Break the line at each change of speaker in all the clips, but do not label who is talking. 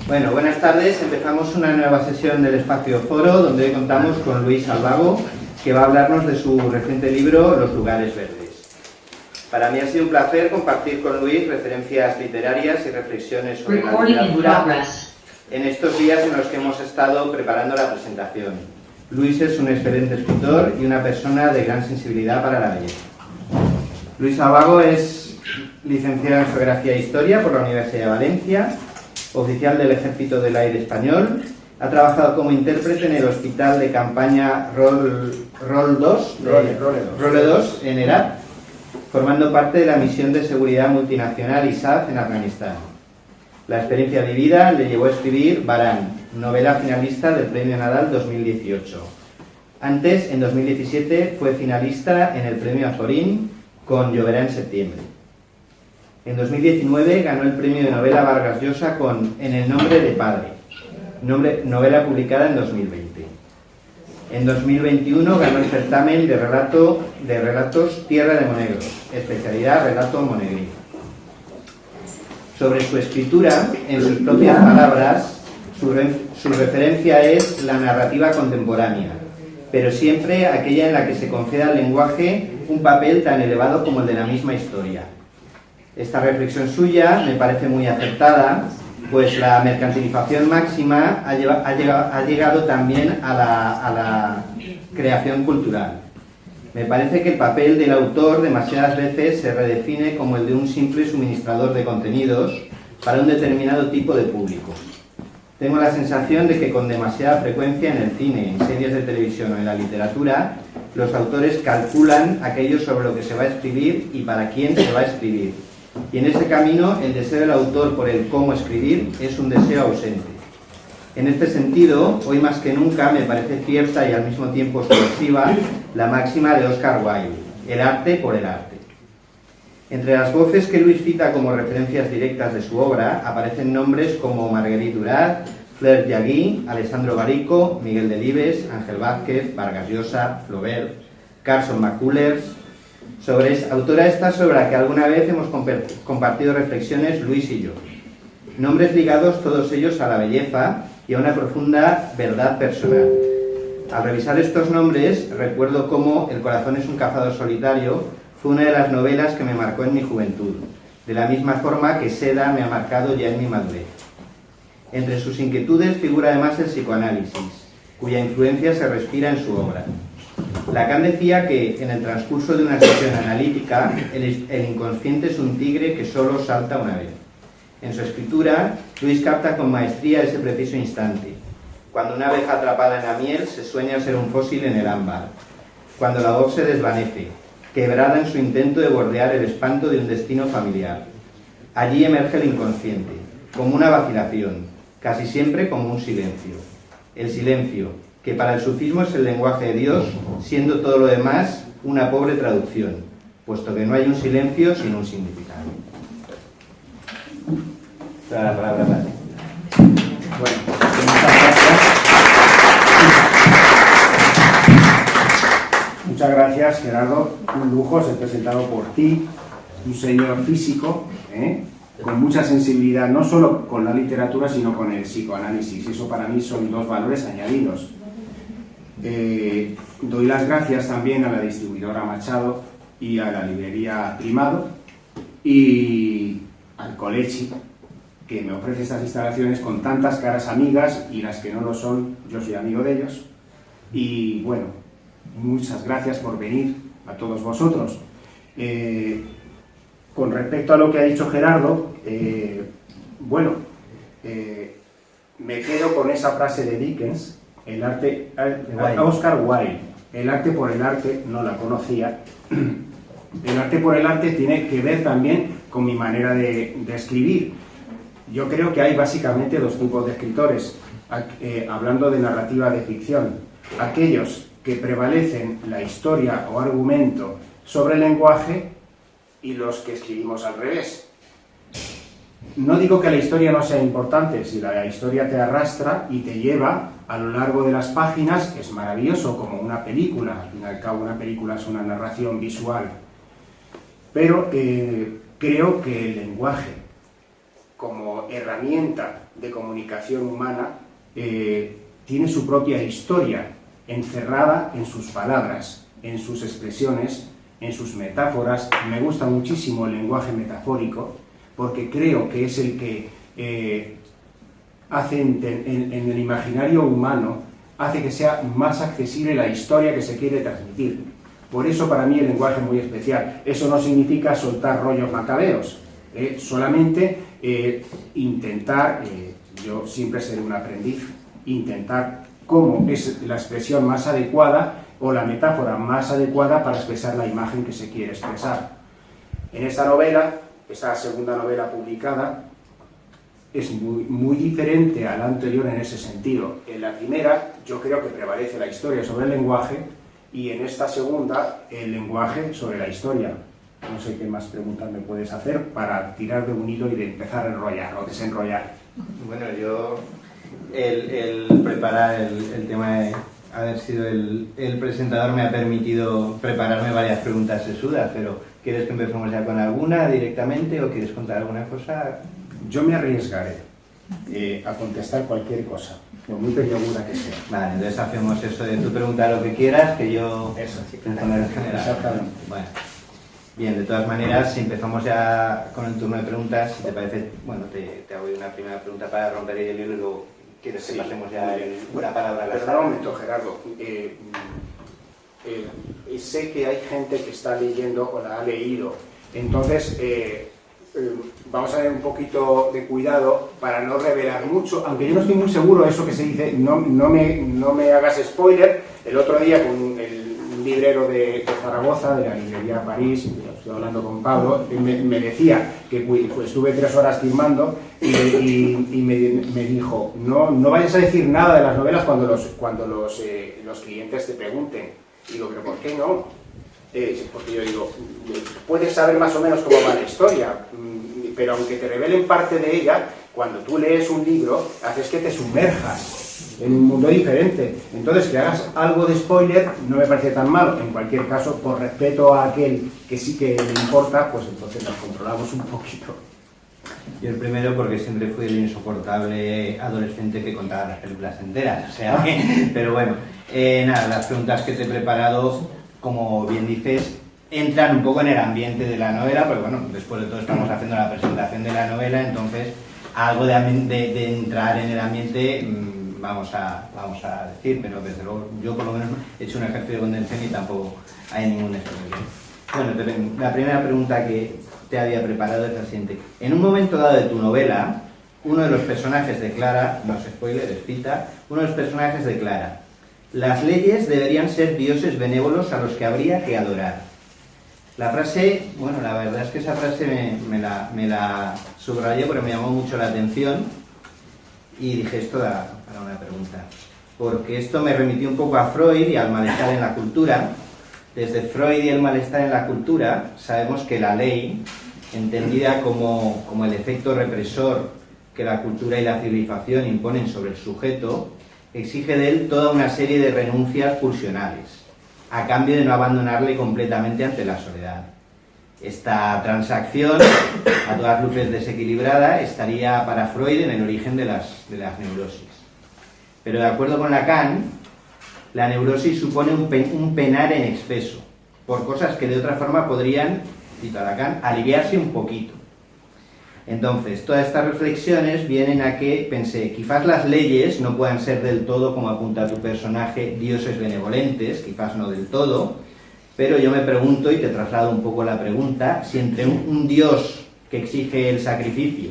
Bueno, buenas tardes. Empezamos una nueva sesión del Espacio Foro, donde hoy contamos con Luis Albago, que va a hablarnos de su reciente libro Los lugares verdes. Para mí ha sido un placer compartir con Luis referencias literarias y reflexiones sobre la literatura en estos días en los que hemos estado preparando la presentación. Luis es un excelente escritor y una persona de gran sensibilidad para la belleza. Luis Albago es licenciado en Geografía e Historia por la Universidad de Valencia, oficial del Ejército del Aire Español, ha trabajado como intérprete en el Hospital de Campaña Role 2 en Herat, formando parte de la misión de seguridad multinacional ISAF en Afganistán. La experiencia vivida le llevó a escribir Barán, novela finalista del Premio Nadal 2018. Antes, en 2017, fue finalista en el Premio Azorín con Lloverá en septiembre. En 2019 ganó el premio de novela Vargas Llosa con En el nombre de padre, novela publicada en 2020. En 2021 ganó el certamen de relatos Tierra de Monegros, especialidad relato monegrino. Sobre su escritura, en sus propias palabras, su referencia es la narrativa contemporánea, pero siempre aquella en la que se concede al lenguaje un papel tan elevado como el de la misma historia. Esta reflexión suya me parece muy acertada, pues la mercantilización máxima ha llegado también a la creación cultural. Me parece que el papel del autor demasiadas veces se redefine como el de un simple suministrador de contenidos para un determinado tipo de público. Tengo la sensación de que con demasiada frecuencia en el cine, en series de televisión o en la literatura, los autores calculan aquello sobre lo que se va a escribir y para quién se va a escribir. Y en ese camino, el deseo del autor por el cómo escribir es un deseo ausente. En este sentido, hoy más que nunca me parece cierta y al mismo tiempo subversiva la máxima de Oscar Wilde: el arte por el arte. Entre las voces que Luis cita como referencias directas de su obra aparecen nombres como Marguerite Duras, Claire Jaguí, Alessandro Barico, Miguel Delibes, Ángel Vázquez, Vargas Llosa, Flaubert, Carson McCullers. Autora esta sobre la que alguna vez hemos compartido reflexiones Luis y yo. Nombres ligados todos ellos a la belleza y a una profunda verdad personal. Al revisar estos nombres, recuerdo cómo El corazón es un cazador solitario fue una de las novelas que me marcó en mi juventud, de la misma forma que Seda me ha marcado ya en mi madurez. Entre sus inquietudes figura además el psicoanálisis, cuya influencia se respira en su obra. Lacan decía que, en el transcurso de una sesión analítica, el inconsciente es un tigre que solo salta una vez. En su escritura, Luis capta con maestría ese preciso instante. Cuando una abeja atrapada en la miel se sueña ser un fósil en el ámbar. Cuando la voz se desvanece, quebrada en su intento de bordear el espanto de un destino familiar. Allí emerge el inconsciente, como una vacilación, casi siempre como un silencio. El silencio, que para el sufismo es el lenguaje de Dios, siendo todo lo demás una pobre traducción, puesto que no hay un silencio sin un significado. La palabra para ti.
Bueno, muchas gracias. Muchas gracias, Gerardo. Un lujo ser presentado por ti, un señor físico, con mucha sensibilidad, no solo con la literatura, sino con el psicoanálisis. Eso para mí son dos valores añadidos. Doy las gracias también a la distribuidora Machado y a la librería Primado y al Colechi, que me ofrece estas instalaciones con tantas caras amigas, y las que no lo son, yo soy amigo de ellos. Y bueno, muchas gracias por venir a todos vosotros. Con respecto a lo que ha dicho Gerardo, me quedo con esa frase de Dickens, el arte, Oscar Wilde, el arte por el arte, no la conocía. El arte por el arte tiene que ver también con mi manera de escribir. Yo creo que hay básicamente dos tipos de escritores, hablando de narrativa de ficción. Aquellos que prevalecen la historia o argumento sobre el lenguaje, y los que escribimos al revés. No digo que la historia no sea importante. Si la historia te arrastra y te lleva a lo largo de las páginas, es maravilloso, como una película. Al fin y al cabo, una película es una narración visual. Pero creo que el lenguaje como herramienta de comunicación humana, tiene su propia historia, encerrada en sus palabras, en sus expresiones, en sus metáforas. Me gusta muchísimo el lenguaje metafórico, porque creo que es el que hace en el imaginario humano, hace que sea más accesible la historia que se quiere transmitir. Por eso para mí el lenguaje es muy especial. Eso no significa soltar rollos macabeos, solamente intentar, yo siempre seré un aprendiz, intentar cómo es la expresión más adecuada o la metáfora más adecuada para expresar la imagen que se quiere expresar. En esta novela, esta segunda novela publicada, es muy diferente a la anterior en ese sentido. En la primera, yo creo que prevalece la historia sobre el lenguaje, y en esta segunda, el lenguaje sobre la historia. No sé qué más preguntas me puedes hacer para tirar de un hilo y de empezar a enrollar o desenrollar.
Bueno, yo, el preparar el tema de haber sido el presentador me ha permitido prepararme varias preguntas sesudas, pero ¿quieres que empecemos ya con alguna directamente o quieres contar alguna cosa?
Yo me arriesgaré a contestar cualquier cosa, por muy peliaguda que sea.
Vale, entonces hacemos eso de tú preguntar lo que quieras, que yo...
Eso, sí,
exactamente. Bueno, bien, de todas maneras, si empezamos ya con el turno de preguntas, si te parece, bueno, te hago una primera pregunta para romper el hielo y luego quieres que pasemos ya una palabra a la sala.
Perdón un momento, Gerardo. Sé que hay gente que está leyendo o la ha leído, entonces... vamos a tener un poquito de cuidado para no revelar mucho, aunque yo no estoy muy seguro de eso que se dice, no me hagas spoiler. El otro día con un librero de Zaragoza, de la librería París, estoy hablando con Pablo, me decía que pues, estuve 3 horas firmando y me dijo, no vayas a decir nada de las novelas cuando los clientes te pregunten. Y digo, ¿pero por qué no? Porque yo digo, puedes saber más o menos cómo va la historia, pero aunque te revelen parte de ella, cuando tú lees un libro, haces que te sumerjas en un mundo diferente. Entonces, que hagas algo de spoiler no me parece tan malo. En cualquier caso, por respeto a aquel que sí que le importa, pues entonces nos controlamos un poquito.
Yo el primero porque siempre fui el insoportable adolescente que contaba las películas enteras, o sea que, pero bueno, nada, las preguntas que te he preparado, como bien dices, entran un poco en el ambiente de la novela, porque bueno, después de todo estamos haciendo la presentación de la novela, entonces algo de entrar en el ambiente vamos a decir, pero desde luego yo por lo menos he hecho un ejercicio de condensación y tampoco hay ningún spoiler. Bueno, la primera pregunta que te había preparado es la siguiente. En un momento dado de tu novela, uno de los personajes declara, no es spoiler, es cita, uno de los personajes declara: las leyes deberían ser dioses benévolos a los que habría que adorar. La frase, bueno, la verdad es que esa frase me la subrayé porque me llamó mucho la atención y dije, esto da para una pregunta. Porque esto me remitió un poco a Freud y al malestar en la cultura. Desde Freud y el malestar en la cultura sabemos que la ley, entendida como el efecto represor que la cultura y la civilización imponen sobre el sujeto, exige de él toda una serie de renuncias pulsionales, a cambio de no abandonarle completamente ante la soledad. Esta transacción, a todas luces desequilibrada, estaría para Freud en el origen de las neurosis. Pero de acuerdo con Lacan, la neurosis supone un penar en exceso, por cosas que de otra forma podrían, cito a Lacan, aliviarse un poquito. Entonces, todas estas reflexiones vienen a que pensé, quizás las leyes no puedan ser del todo, como apunta tu personaje, dioses benevolentes, quizás no del todo, pero yo me pregunto, y te traslado un poco la pregunta, si entre un dios que exige el sacrificio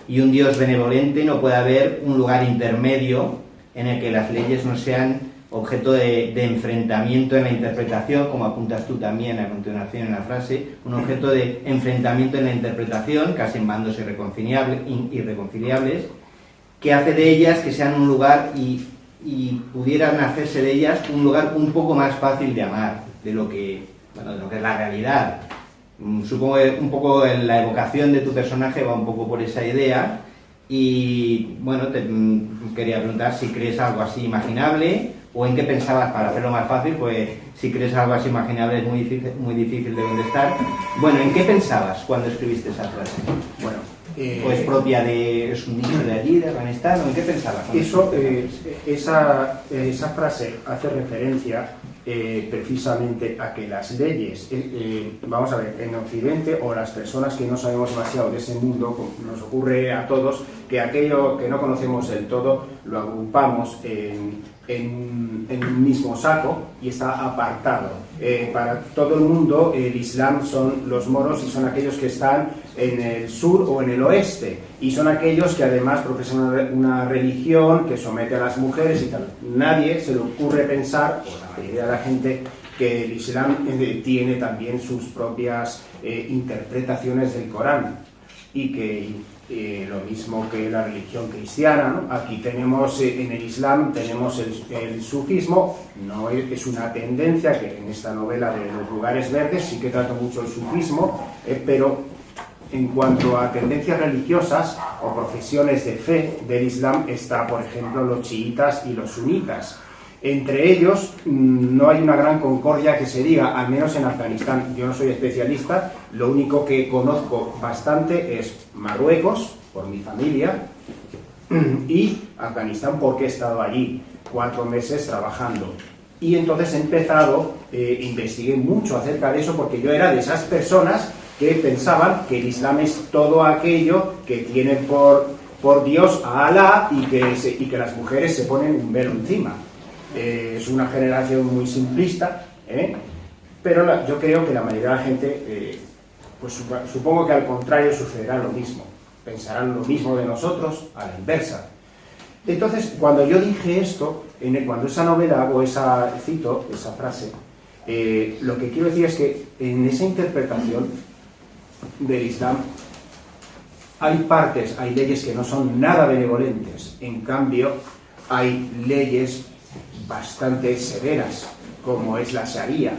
y un dios benevolente no puede haber un lugar intermedio en el que las leyes no sean objeto de enfrentamiento en la interpretación, como apuntas tú también a continuación en la frase, un objeto de enfrentamiento en la interpretación, casi en bandos irreconciliables, que hace de ellas que sean un lugar y pudieran hacerse de ellas un lugar un poco más fácil de amar, de lo que es la realidad. Supongo que un poco la evocación de tu personaje va un poco por esa idea y, bueno, te quería preguntar si crees algo así imaginable o en qué pensabas, para hacerlo más fácil, pues si crees algo así imaginable es muy difícil de contestar. Bueno, ¿en qué pensabas cuando escribiste esa frase?
Bueno,
¿O es propia de, es un nicho de allí, de Afganistán? ¿O en qué pensabas?
Esa frase hace referencia precisamente a que las leyes, vamos a ver, en Occidente, o las personas que no sabemos demasiado de ese mundo, nos ocurre a todos que aquello que no conocemos del todo lo agrupamos en un mismo saco y está apartado. Para todo el mundo el Islam son los moros y son aquellos que están en el sur o en el oeste, y son aquellos que además profesan una religión que somete a las mujeres y tal. Nadie se le ocurre pensar, o la mayoría de la gente, que el Islam tiene también sus propias interpretaciones del Corán, y que lo mismo que la religión cristiana, ¿no? Aquí tenemos, en el Islam tenemos el sufismo, no es una tendencia que en esta novela de Los lugares verdes sí que trata mucho el sufismo, pero en cuanto a tendencias religiosas o profesiones de fe del Islam está, por ejemplo, los chiitas y los sunitas. Entre ellos no hay una gran concordia que se diga, al menos en Afganistán. Yo no soy especialista, lo único que conozco bastante es Marruecos, por mi familia, y Afganistán porque he estado allí 4 meses trabajando. Y entonces he empezado, investigué mucho acerca de eso, porque yo era de esas personas que pensaban que el Islam es todo aquello que tiene por Dios a Alá y que las mujeres se ponen un velo encima. Es una generación muy simplista, pero yo creo que la mayoría de la gente, pues supongo que al contrario sucederá lo mismo, pensarán lo mismo de nosotros a la inversa. Entonces, cuando yo dije esto, cuando esa novela cito esa frase, lo que quiero decir es que en esa interpretación del Islam hay leyes que no son nada benevolentes, en cambio hay leyes bastante severas, como es la Sharia.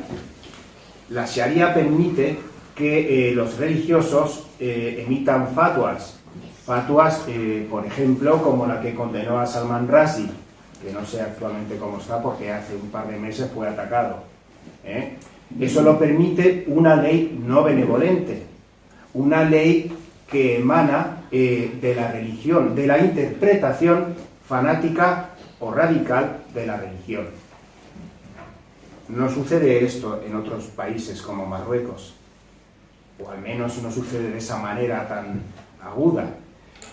La Sharia permite que los religiosos emitan fatwas, por ejemplo, como la que condenó a Salman Rushdie, que no sé actualmente cómo está porque hace un par de meses fue atacado. Eso lo permite una ley no benevolente, una ley que emana de la religión, de la interpretación fanática o radical de la religión. No sucede esto en otros países como Marruecos, o al menos no sucede de esa manera tan aguda,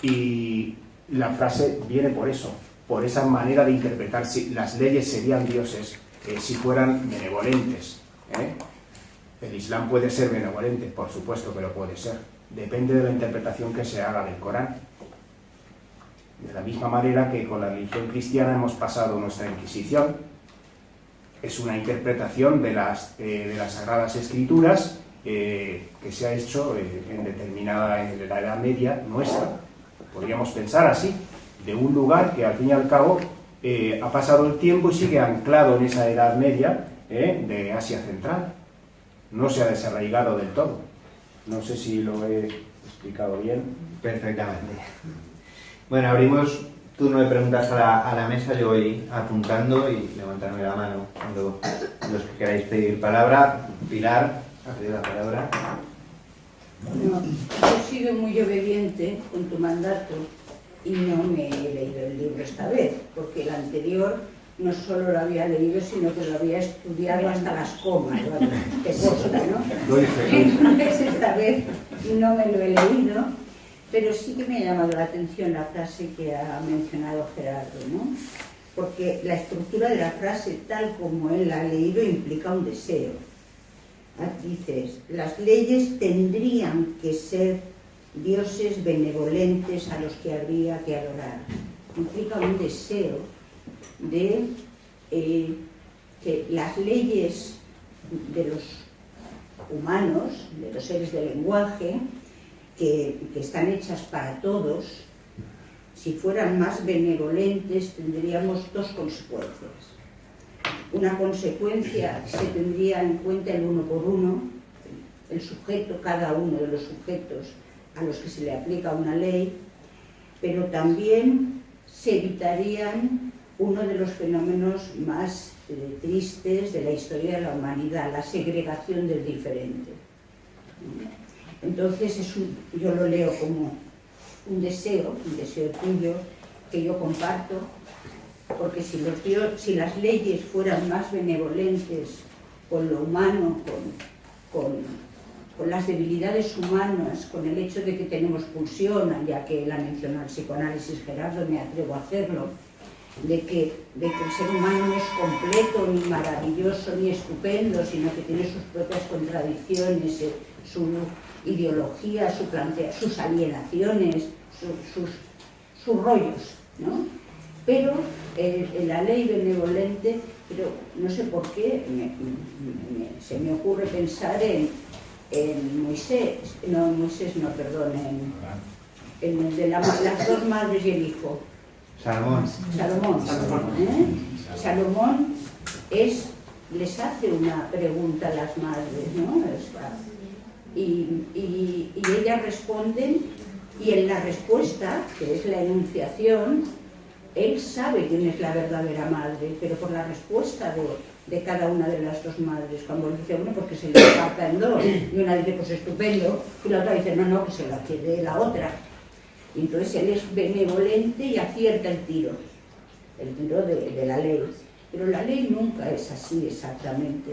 y la frase viene por eso, por esa manera de interpretar. Si las leyes serían dioses si fueran benevolentes, El Islam puede ser benevolente, por supuesto que lo puede ser, depende de la interpretación que se haga del Corán. De la misma manera que con la religión cristiana hemos pasado nuestra Inquisición, es una interpretación de las Sagradas Escrituras que se ha hecho en la Edad Media nuestra, podríamos pensar así, de un lugar que al fin y al cabo ha pasado el tiempo y sigue anclado en esa Edad Media de Asia Central, no se ha desarraigado del todo. No sé si lo he explicado bien.
Perfectamente. Bueno, abrimos turno de preguntas a la mesa. Yo voy apuntando y levantarme la mano cuando los que queráis pedir palabra. Pilar, ha pedido la palabra.
Bueno, yo he sido muy obediente con tu mandato y no me he leído el libro esta vez, porque el anterior no solo lo había leído, sino que lo había estudiado hasta las comas, te consta, ¿no? Entonces esta vez no me lo he leído. Pero sí que me ha llamado la atención la frase que ha mencionado Gerardo, ¿no? Porque la estructura de la frase, tal como él la ha leído, implica un deseo. Dices, las leyes tendrían que ser dioses benevolentes a los que habría que adorar. Implica un deseo de que las leyes de los humanos, de los seres del lenguaje, que están hechas para todos, si fueran más benevolentes tendríamos 2 consecuencias. Una consecuencia, se tendría en cuenta el uno por uno, el sujeto, cada uno de los sujetos a los que se le aplica una ley, pero también se evitarían uno de los fenómenos más tristes de la historia de la humanidad, la segregación del diferente. Entonces yo lo leo como un deseo tuyo que yo comparto, porque si las leyes fueran más benevolentes con lo humano, con las debilidades humanas, con el hecho de que tenemos pulsión, ya que la menciona el psicoanálisis Gerardo, me atrevo a hacerlo, de que el ser humano no es completo, ni maravilloso, ni estupendo, sino que tiene sus propias contradicciones, su ideología, sus alienaciones, sus rollos, ¿no? Pero la ley benevolente, pero no sé por qué, se me ocurre pensar en en el de las dos madres y el hijo.
Salomón.
Salomón les hace una pregunta a las madres, ¿no? Y ellas responden, y en la respuesta, que es la enunciación, él sabe quién es la verdadera madre, pero por la respuesta de cada una de las dos madres, cuando dice uno porque se le aparta en dos, y una dice pues estupendo, y la otra dice no, que se la quede la otra. Y entonces él es benevolente y acierta el tiro de la ley. Pero la ley nunca es así exactamente,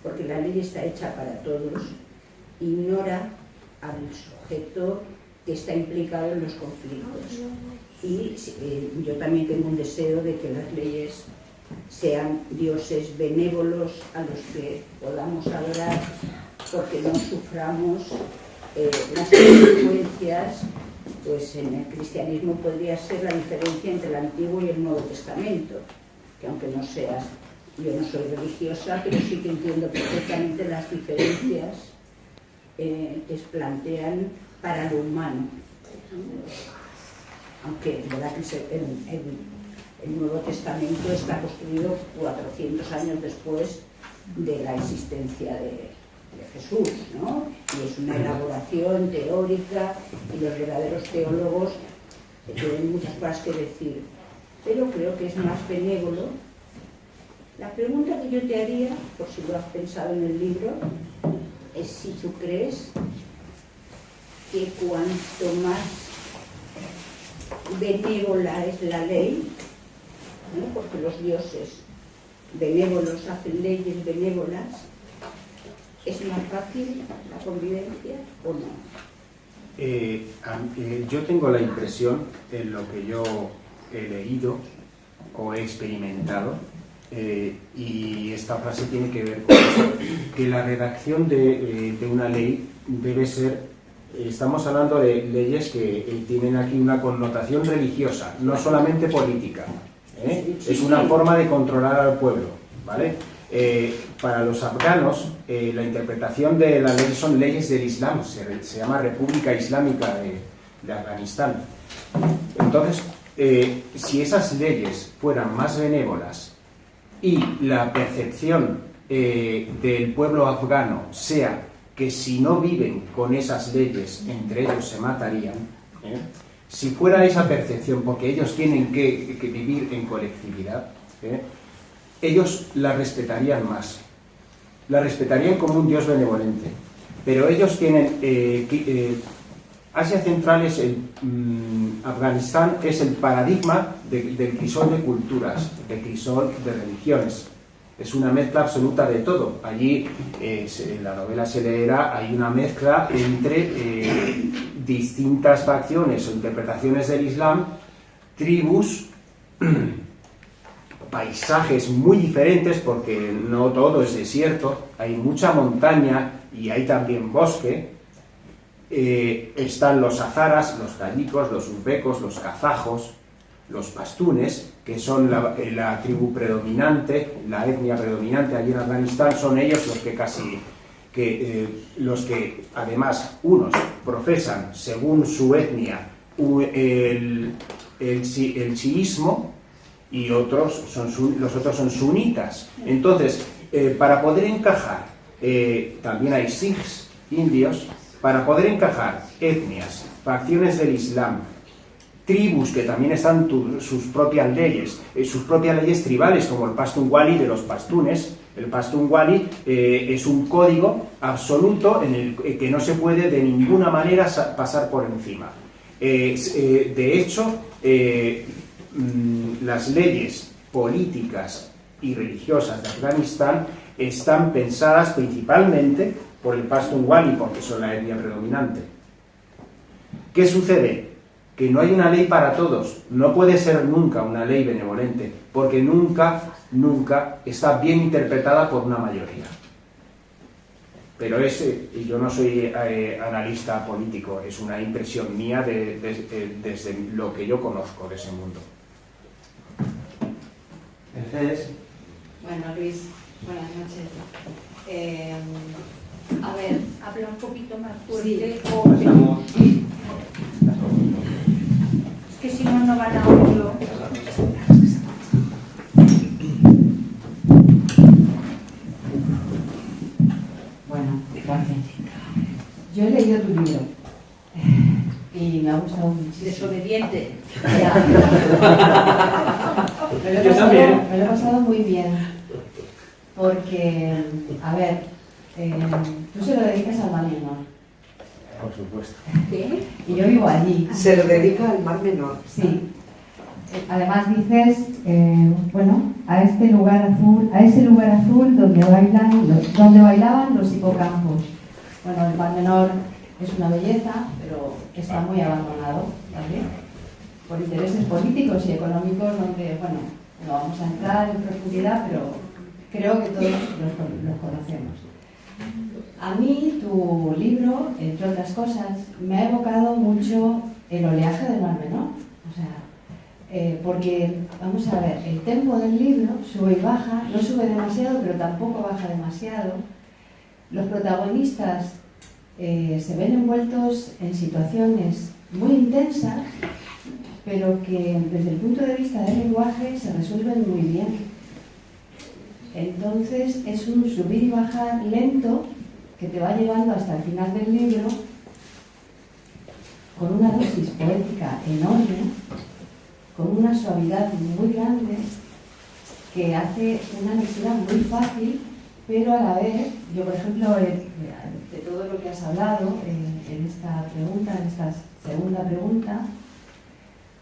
porque la ley está hecha para todos, ignora al sujeto que está implicado en los conflictos. Y yo también tengo un deseo de que las leyes sean dioses benévolos a los que podamos adorar, porque no suframos las consecuencias. Pues en el cristianismo podría ser la diferencia entre el Antiguo y el Nuevo Testamento, que aunque no seas, yo no soy religiosa, pero sí que entiendo perfectamente las diferencias que se plantean para lo humano. Aunque es verdad que el Nuevo Testamento está construido 400 años después de la existencia de Jesús, ¿no? Y es una elaboración teórica, y los verdaderos teólogos tienen muchas cosas que decir, pero creo que es más benévolo. La pregunta que yo te haría, por si lo has pensado en el libro, es si tú crees que cuanto más benévola es la ley, ¿no? Porque los dioses benévolos hacen leyes benévolas, ¿es más fácil la convivencia o no?
Yo tengo la impresión, en lo que yo he leído o he experimentado, y esta frase tiene que ver con eso, que la redacción de una ley debe ser, estamos hablando de leyes que tienen aquí una connotación religiosa, no solamente política, es una forma de controlar al pueblo, ¿vale? Para los afganos, la interpretación de la ley son leyes del Islam, se llama República Islámica de Afganistán. Entonces, si esas leyes fueran más benévolas y la percepción del pueblo afgano sea que si no viven con esas leyes, entre ellos se matarían, si fuera esa percepción, porque ellos tienen que vivir en colectividad, ellos la respetarían más, la respetarían como un Dios benevolente, pero ellos tienen, Asia Central es Afganistán es el paradigma del crisol de culturas, del crisol de religiones, es una mezcla absoluta de todo. Allí, en la novela se leerá, hay una mezcla entre distintas facciones o interpretaciones del Islam, tribus, paisajes muy diferentes, porque no todo es desierto, hay mucha montaña y hay también bosque. Están los hazaras, los tayikos, los uzbekos, los kazajos, los pastunes, que son la tribu predominante, la etnia predominante allí en Afganistán. Son ellos los que los que además unos profesan según su etnia el chiismo, y los otros son sunitas. Entonces, para poder encajar, también hay sikhs, indios, para poder encajar etnias, facciones del Islam, tribus que también están sus propias leyes tribales, como el Pashtun-Wali de los pastunes. El Pashtun-Wali es un código absoluto en el que no se puede de ninguna manera pasar por encima. De hecho, las leyes políticas y religiosas de Afganistán están pensadas principalmente por el Pashtun-Wali, porque son la etnia predominante. ¿Qué sucede? Que no hay una ley para todos. No puede ser nunca una ley benevolente, porque nunca está bien interpretada por una mayoría. Pero y yo no soy analista político, es una impresión mía desde lo que yo conozco de ese mundo.
Mercedes.
Bueno, Luis, buenas noches. A ver, habla un poquito más fuerte.
Sí. Es que si no, no van a oírlo.
Bueno, gracias. Yo he leído tu libro y me ha gustado muchísimo.
Desobediente.
Ya. Me lo he pasado muy bien, porque, a ver, tú se lo dedicas al Mar Menor.
Por supuesto.
¿Qué?
Y yo vivo allí.
Se lo dedica al Mar Menor.
Sí. Además dices, bueno, a ese lugar azul donde bailaban los hipocampos. Bueno, el Mar Menor es una belleza, pero está muy abandonado, ¿vale? Por intereses políticos y económicos, donde, bueno, no vamos a entrar en profundidad, pero creo que todos los conocemos. A mí tu libro, entre otras cosas, me ha evocado mucho el oleaje del Mar Menor. O sea, porque, vamos a ver, el tempo del libro sube y baja, no sube demasiado, pero tampoco baja demasiado. Los protagonistas se ven envueltos en situaciones muy intensas, pero que desde el punto de vista del lenguaje se resuelven muy bien. Entonces es un subir y bajar lento que te va llevando hasta el final del libro con una dosis poética enorme, con una suavidad muy grande que hace una lectura muy fácil, pero a la vez, yo por ejemplo, de todo lo que has hablado en esta pregunta, en esta segunda pregunta,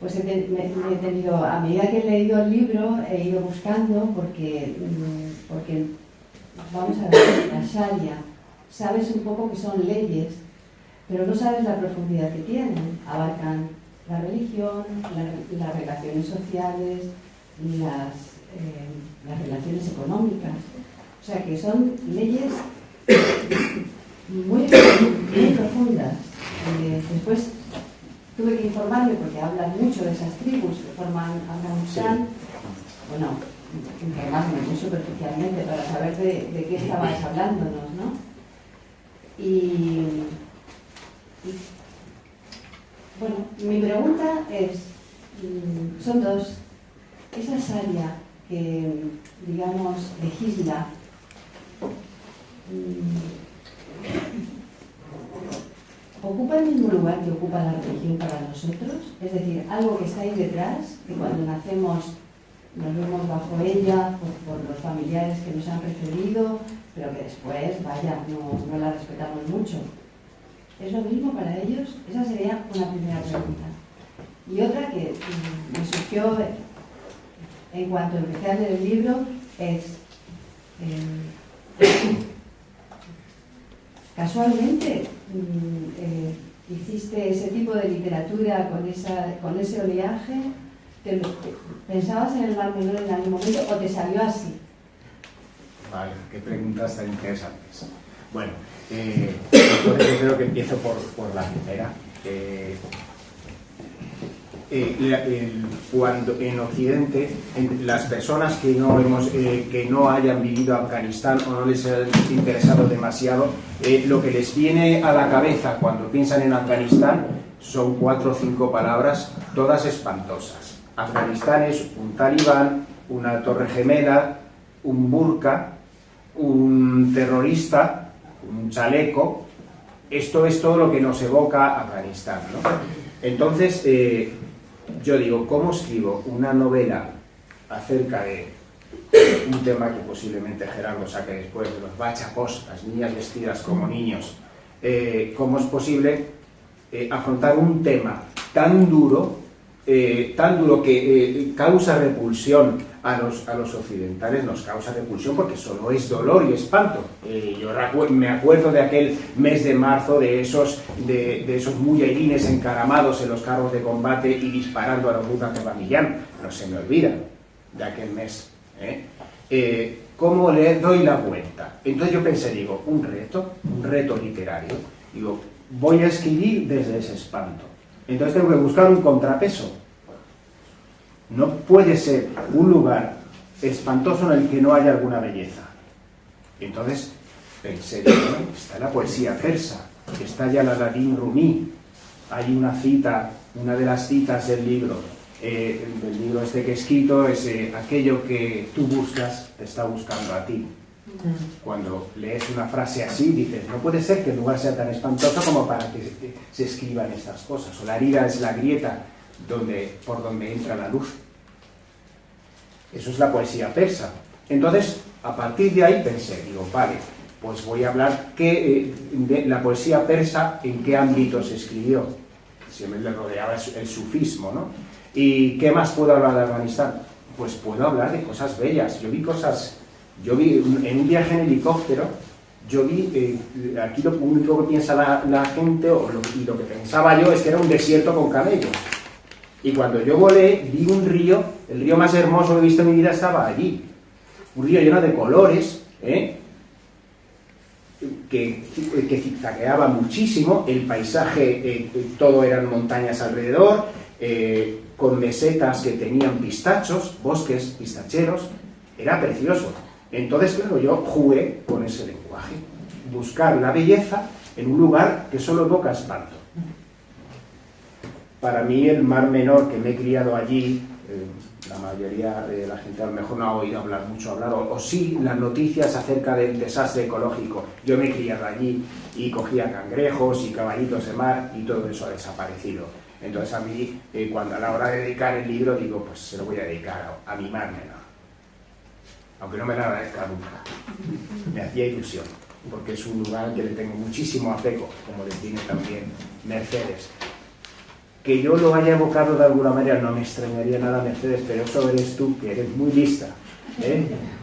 pues me he tenido, a medida que he leído el libro, he ido buscando porque vamos a ver, la Sharia, sabes un poco que son leyes, pero no sabes la profundidad que tienen. Abarcan la religión, las relaciones sociales, las relaciones económicas. O sea que son leyes muy profundas. Después tuve que informarme porque hablan mucho de esas tribus que forman Afganistán. Bueno, informarme muy superficialmente para saber de qué estabas hablándonos, ¿no? Y bueno, mi pregunta es, son dos. Esa Sharia que, digamos, legisla, ¿ocupa el mismo lugar que ocupa la religión para nosotros? Es decir, algo que está ahí detrás, que cuando nacemos nos vemos bajo ella por los familiares que nos han precedido, pero que después, vaya, no la respetamos mucho. ¿Es lo mismo para ellos? Esa sería una primera pregunta. Y otra que me surgió en cuanto empecé a leer el libro es, casualmente hiciste ese tipo de literatura con ese oleaje, ¿pensabas en el Mar Menor en algún momento o te salió así?
Vale, qué preguntas tan interesantes. Bueno, entonces yo creo que empiezo por la primera. Cuando en Occidente, las personas que no hayan vivido Afganistán o no les haya interesado demasiado, lo que les viene a la cabeza cuando piensan en Afganistán son 4 o 5 palabras, todas espantosas. Afganistán es un talibán, una torre gemela, un burka, un terrorista, un chaleco. Esto es todo lo que nos evoca Afganistán, ¿no? Entonces, yo digo, ¿cómo escribo una novela acerca de un tema que posiblemente Gerardo saque después, de los bachacos, las niñas vestidas como niños? ¿Cómo es posible afrontar un tema tan duro que causa repulsión a los occidentales, nos causa repulsión porque solo es dolor y espanto. Yo me acuerdo de aquel mes de marzo, de esos muyerines encaramados en los carros de combate y disparando a los budas de Bamillán. No se me olvida de aquel mes. ¿Cómo le doy la vuelta? Entonces yo pensé, digo, un reto literario. Digo, voy a escribir desde ese espanto. Entonces tengo que buscar un contrapeso. No puede ser un lugar espantoso en el que no haya alguna belleza. Entonces pensé, bueno, está la poesía persa, está ya la Ladín Rumí. Hay una cita, una de las citas del libro este que he escrito, es aquello que tú buscas te está buscando a ti. Cuando lees una frase así, dices, no puede ser que el lugar sea tan espantoso como para que se escriban estas cosas. O la herida es la grieta por donde entra la luz. Eso es la poesía persa. Entonces, a partir de ahí pensé, digo, vale, pues voy a hablar de la poesía persa, en qué ámbito se escribió. Siempre le rodeaba el sufismo, ¿no? ¿Y qué más puedo hablar de Afganistán? Pues puedo hablar de cosas bellas. Yo vi en un viaje en helicóptero, aquí lo único que piensa la gente, y lo que pensaba yo, es que era un desierto con camellos. Y cuando yo volé, vi un río, el río más hermoso que he visto en mi vida estaba allí. Un río lleno de colores, que zigzagueaba muchísimo, el paisaje, todo eran montañas alrededor, con mesetas que tenían pistachos, bosques pistacheros, era precioso. Entonces, claro, yo jugué con ese lenguaje, buscar la belleza en un lugar que solo evoca espanto. Para mí, el Mar Menor, que me he criado allí, la mayoría de la gente a lo mejor no ha oído mucho hablar, o sí las noticias acerca del desastre ecológico. Yo me he criado allí y cogía cangrejos y caballitos de mar y todo eso ha desaparecido. Entonces a mí, cuando a la hora de dedicar el libro, digo, pues se lo voy a dedicar a mi Mar Menor. Aunque no me la agradezca nunca. Me hacía ilusión, porque es un lugar al que le tengo muchísimo apego, como le tiene también Mercedes. Que yo lo haya evocado de alguna manera no me extrañaría nada, Mercedes, pero eso eres tú, que eres muy lista,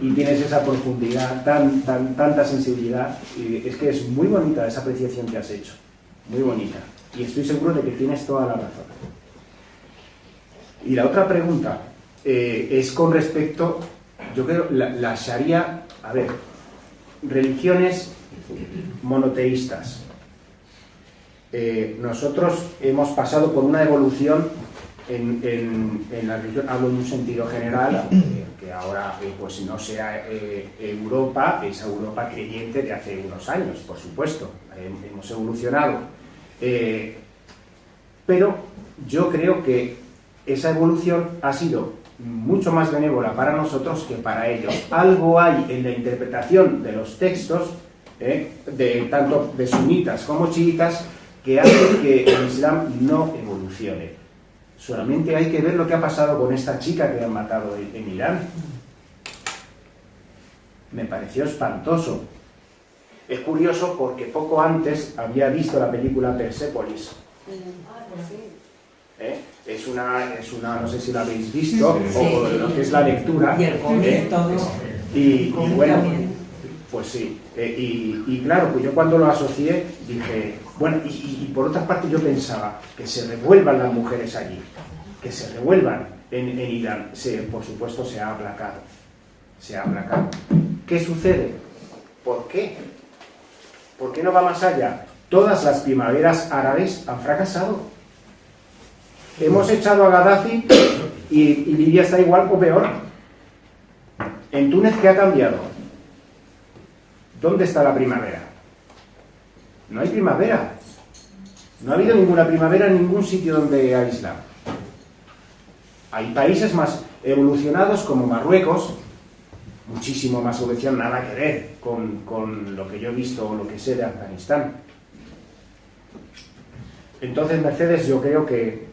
y tienes esa profundidad, tanta sensibilidad, y es que es muy bonita esa apreciación que has hecho, muy bonita, y estoy seguro de que tienes toda la razón. Y la otra pregunta es con respecto, yo creo, la Sharia, a ver, religiones monoteístas. Nosotros hemos pasado por una evolución en la religión, hablo en un sentido general, que ahora pues no sea Europa, esa Europa creyente de hace unos años, por supuesto, hemos evolucionado, pero yo creo que esa evolución ha sido mucho más benévola para nosotros que para ellos. Algo hay en la interpretación de los textos, tanto de sunitas como chiitas, que hace que el Islam no evolucione. Solamente hay que ver lo que ha pasado con esta chica que han matado en Irán. Me pareció espantoso. Es curioso porque poco antes había visto la película Persepolis. Es una, no sé si la habéis visto, o lo que es la lectura.
Y el cómic, todo.
Y bueno, pues sí. Y claro, pues yo cuando lo asocié dije, bueno, y por otra parte yo pensaba que se revuelvan las mujeres allí, que se revuelvan en Irán. Por supuesto se ha aplacado. ¿Qué sucede? ¿Por qué? ¿Por qué no va más allá? Todas las primaveras árabes han fracasado. Hemos echado a Gaddafi y Libia está igual o peor. En Túnez, ¿qué ha cambiado? ¿Dónde está la primavera? No hay primavera. No ha habido ninguna primavera en ningún sitio donde hay Islam. Hay países más evolucionados como Marruecos, muchísimo más evolucionado, nada que ver con lo que yo he visto o lo que sé de Afganistán. Entonces, Mercedes, yo creo que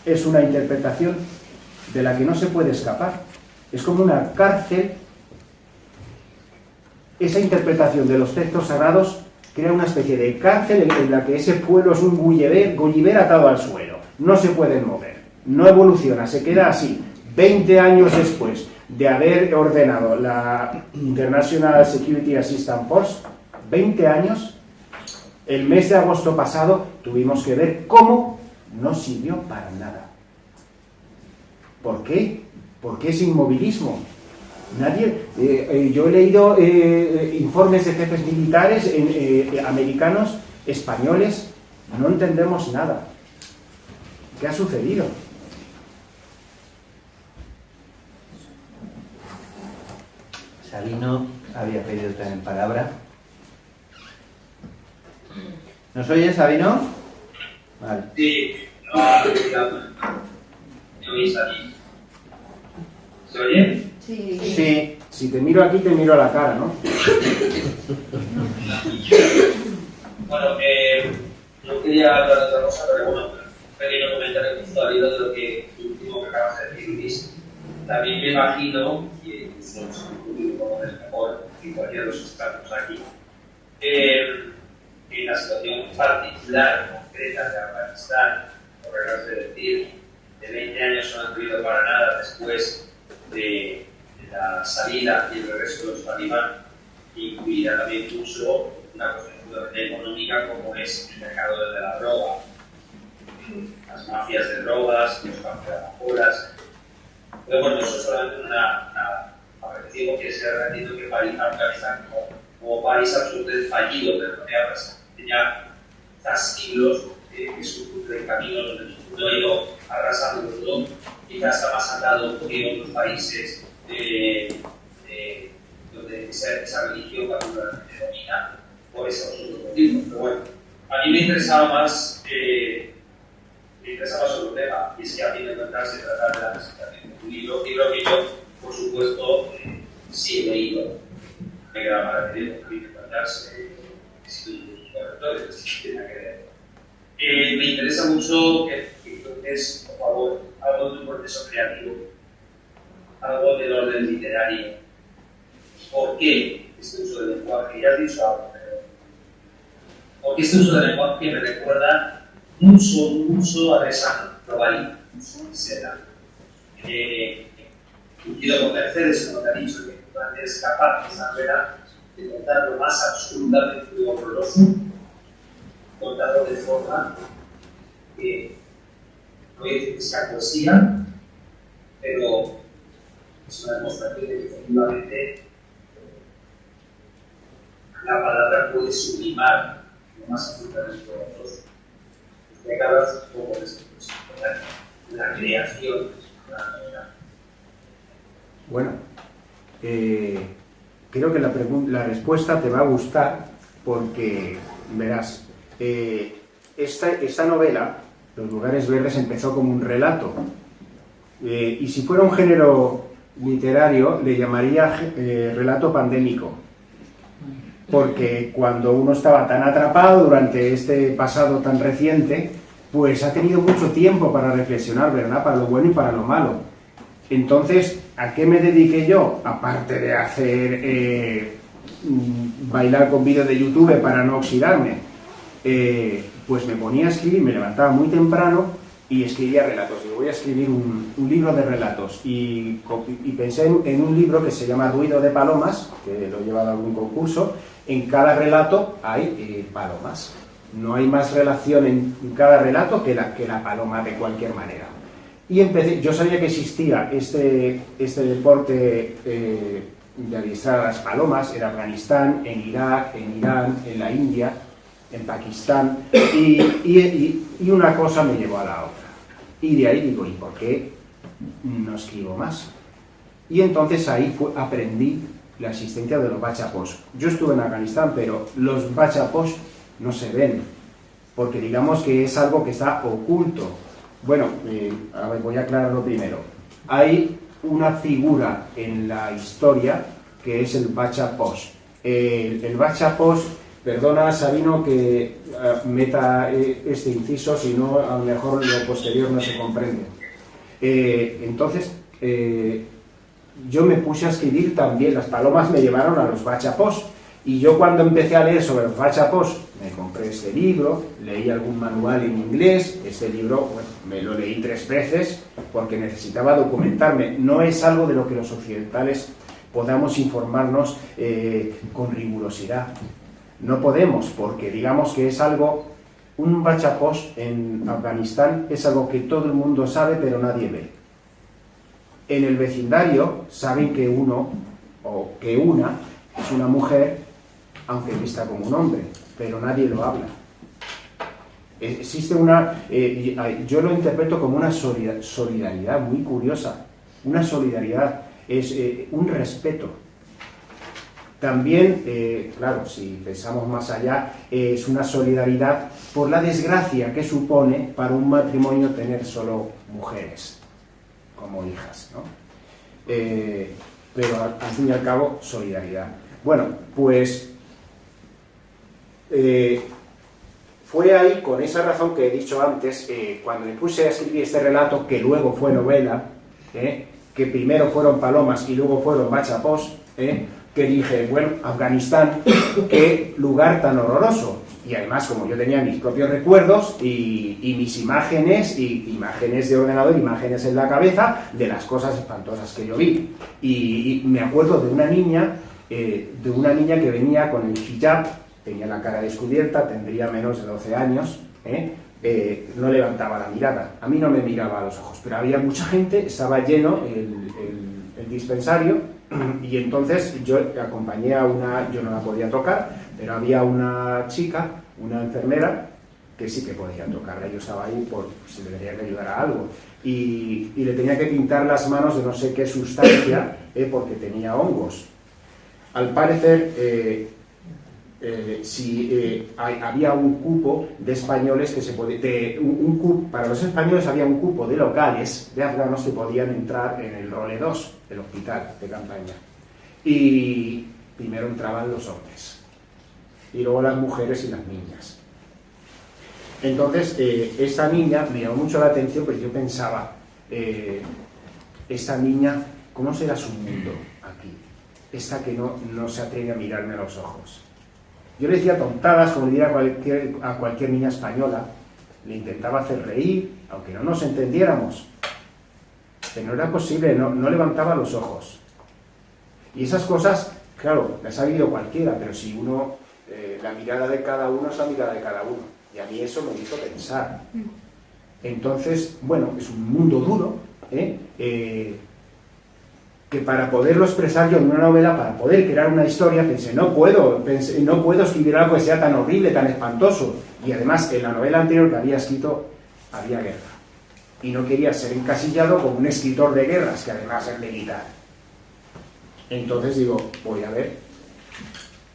es una interpretación de la que no se puede escapar. Es como una cárcel esa interpretación de los textos sagrados crea una especie de cárcel en la que ese pueblo es un Gulliver atado al suelo. No se pueden mover, no evoluciona, se queda así. 20 años después de haber ordenado la International Security Assistance Force, 20 años, el mes de agosto pasado tuvimos que ver cómo no sirvió para nada. ¿Por qué? ¿Por qué ese inmovilismo? Nadie, yo he leído informes de jefes militares americanos, españoles, no entendemos nada. ¿Qué ha sucedido?
Sabino había pedido también palabra. ¿Nos oye, Sabino? Vale.
Sí, no, ¿me oís aquí? ¿Se oye?
Sí.
Sí.
Si te miro aquí, te miro a la cara, ¿no?
Bueno, no quería hablar de otra cosa, pero bueno, un pequeño comentario justo al hilo de lo que último que acabas de decir, Luis. También me imagino, y somos un poco mejor que cualquiera de los que estamos aquí, en la situación particular, concreta de Afganistán, por reglas de decir, de 20 años no han servido para nada después de la salida y el regreso de los talibán, incluida también incluso una cuestión económica como es el mercado de la droga, las mafias de drogas, los campeonatos. Pero bueno, eso es solamente una apreciación porque se ha rendido que Afganistán como país absolutamente fallido, pero tenía siglos que su camino donde el mundo ha ido arrasando todo, quizás está más andado que otros países donde esa religión particularmente domina por esos otros motivos. Pero bueno, a mí me interesaba más otro tema, y es que a fin de cuentas se trata de la presentación de un libro que yo, por supuesto, sí he leído. Me queda para leer, a fin de cuentas, estudios correctores, tiene que ver. Me interesa mucho que es, por favor, algo de un proceso creativo, algo del orden literario. ¿Por qué este uso del lenguaje? Ya has dicho algo, pero porque este uso del lenguaje me recuerda mucho a esa globalidad, quiero convencer eso, lo que ha dicho, que es capaz de saber de contar lo más absolutamente horroroso, contarlo de forma que no voy a decir que sea poesía, pero es una demostración de que efectivamente la palabra puede sublimar lo más absolutamente horroroso. Décadas un poco de la creación de la novela.
Bueno, creo que la respuesta te va a gustar porque, verás, esta novela, Los lugares verdes, empezó como un relato. Y si fuera un género literario, le llamaría relato pandémico. Porque cuando uno estaba tan atrapado durante este pasado tan reciente, pues ha tenido mucho tiempo para reflexionar, ¿verdad? Para lo bueno y para lo malo. Entonces, ¿a qué me dediqué yo? Aparte de hacer bailar con vídeos de YouTube para no oxidarme, pues me ponía a escribir, me levantaba muy temprano y escribía relatos. Digo, voy a escribir un libro de relatos. Y pensé en un libro que se llama Ruido de Palomas, que lo he llevado a algún concurso. En cada relato hay palomas. No hay más relación en cada relato que la paloma de cualquier manera. Y empecé, yo sabía que existía este deporte de adiestrar a las palomas en Afganistán, en Irak, en Irán, en la India, en Pakistán, y una cosa me llevó a la otra. Y de ahí digo, ¿y por qué no escribo más? Y entonces ahí aprendí la existencia de los bachapós. Yo estuve en Afganistán, pero los bachapós no se ven, porque digamos que es algo que está oculto. Bueno, a ver, voy a aclararlo primero. Hay una figura en la historia que es el bachapós. El bachapós, perdona Sabino que meta este inciso, si no a lo mejor lo posterior no se comprende. Entonces, yo me puse a escribir también, las palomas me llevaron a los bachapós, Y yo cuando empecé a leer sobre los gachapós, me compré este libro, leí algún manual en inglés, este libro bueno, me lo leí 3 veces porque necesitaba documentarme. No es algo de lo que los occidentales podamos informarnos con rigurosidad. No podemos, porque digamos que es algo, un gachapós en Afganistán es algo que todo el mundo sabe pero nadie ve. En el vecindario saben que uno o que una es una mujer, aunque vista como un hombre, pero nadie lo habla. Existe una, yo lo interpreto como una solidaridad muy curiosa, una solidaridad, es un respeto. También, claro, si pensamos más allá, es una solidaridad por la desgracia que supone para un matrimonio tener solo mujeres como hijas, ¿no? Pero al fin y al cabo, solidaridad. Bueno, pues fue ahí, con esa razón que he dicho antes, cuando me puse a escribir este relato, que luego fue novela, que primero fueron palomas y luego fueron gachapós, que dije, bueno, Afganistán, qué lugar tan horroroso. Y además, como yo tenía mis propios recuerdos y mis imágenes, y imágenes de ordenador, imágenes en la cabeza, de las cosas espantosas que yo vi. Y me acuerdo de una niña que venía con el hijab, tenía la cara descubierta, tendría menos de 12 años, no levantaba la mirada. A mí no me miraba a los ojos, pero había mucha gente, estaba lleno el dispensario, y entonces yo acompañé a una, yo no la podía tocar, pero había una chica, una enfermera, que sí que podía tocarla. Yo estaba ahí por si le tenía que ayudar a algo. Y le tenía que pintar las manos de no sé qué sustancia, porque tenía hongos. Al parecer, había un cupo de españoles que se podía... para los españoles había un cupo de locales, de afganos, que podían entrar en el Role 2, el hospital de campaña. Y primero entraban los hombres, y luego las mujeres y las niñas. Entonces, esta niña me llamó mucho la atención, pues yo pensaba, esta niña, ¿cómo será su mundo aquí? Esta que no se atreve a mirarme a los ojos. Yo le decía tontadas, como le diría a cualquier niña española, le intentaba hacer reír, aunque no nos entendiéramos. Pero no era posible, no levantaba los ojos. Y esas cosas, claro, las ha vivido cualquiera, pero si uno, la mirada de cada uno es la mirada de cada uno. Y a mí eso me hizo pensar. Entonces, bueno, es un mundo duro, que para poderlo expresar yo en una novela, para poder crear una historia, pensé, no puedo escribir algo que sea tan horrible, tan espantoso. Y además, en la novela anterior que había escrito, había guerra. Y no quería ser encasillado como un escritor de guerras, que además es militar. Entonces digo, voy a ver,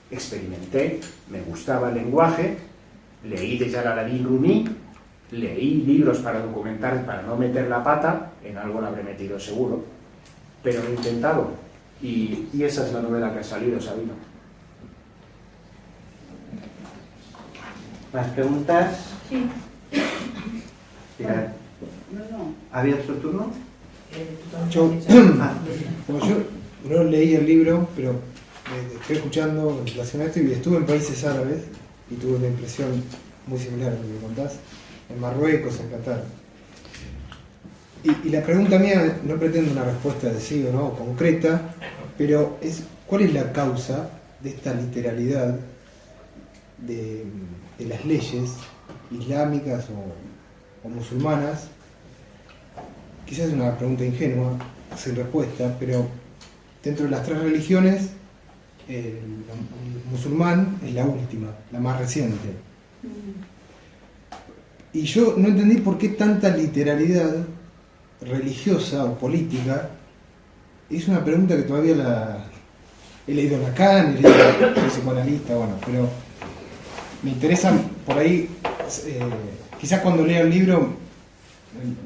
experimenté, me gustaba el lenguaje, leí de Jalaluddin Rumi, leí libros para documentar, para no meter la pata, en algo la habré metido seguro, pero lo he intentado, y esa es la novela que ha salido, Sabino.
¿Más preguntas?
Sí.
Pilar.
No.
¿Había otro turno?
Como yo no leí el libro, pero estoy escuchando en relación a esto y estuve en países árabes y tuve una impresión muy similar a lo que contás, en Marruecos, en Qatar. Y la pregunta mía, no pretendo una respuesta de sí o no concreta, pero es ¿cuál es la causa de esta literalidad de las leyes islámicas o musulmanas? Quizás es una pregunta ingenua, sin respuesta, pero dentro de las 3 religiones, el musulmán es la última, la más reciente. Y yo no entendí por qué tanta literalidad religiosa o política. Es una pregunta que todavía he leído en Lacan, he leído soy psicoanalista, bueno, pero me interesa por ahí, quizás cuando lea el libro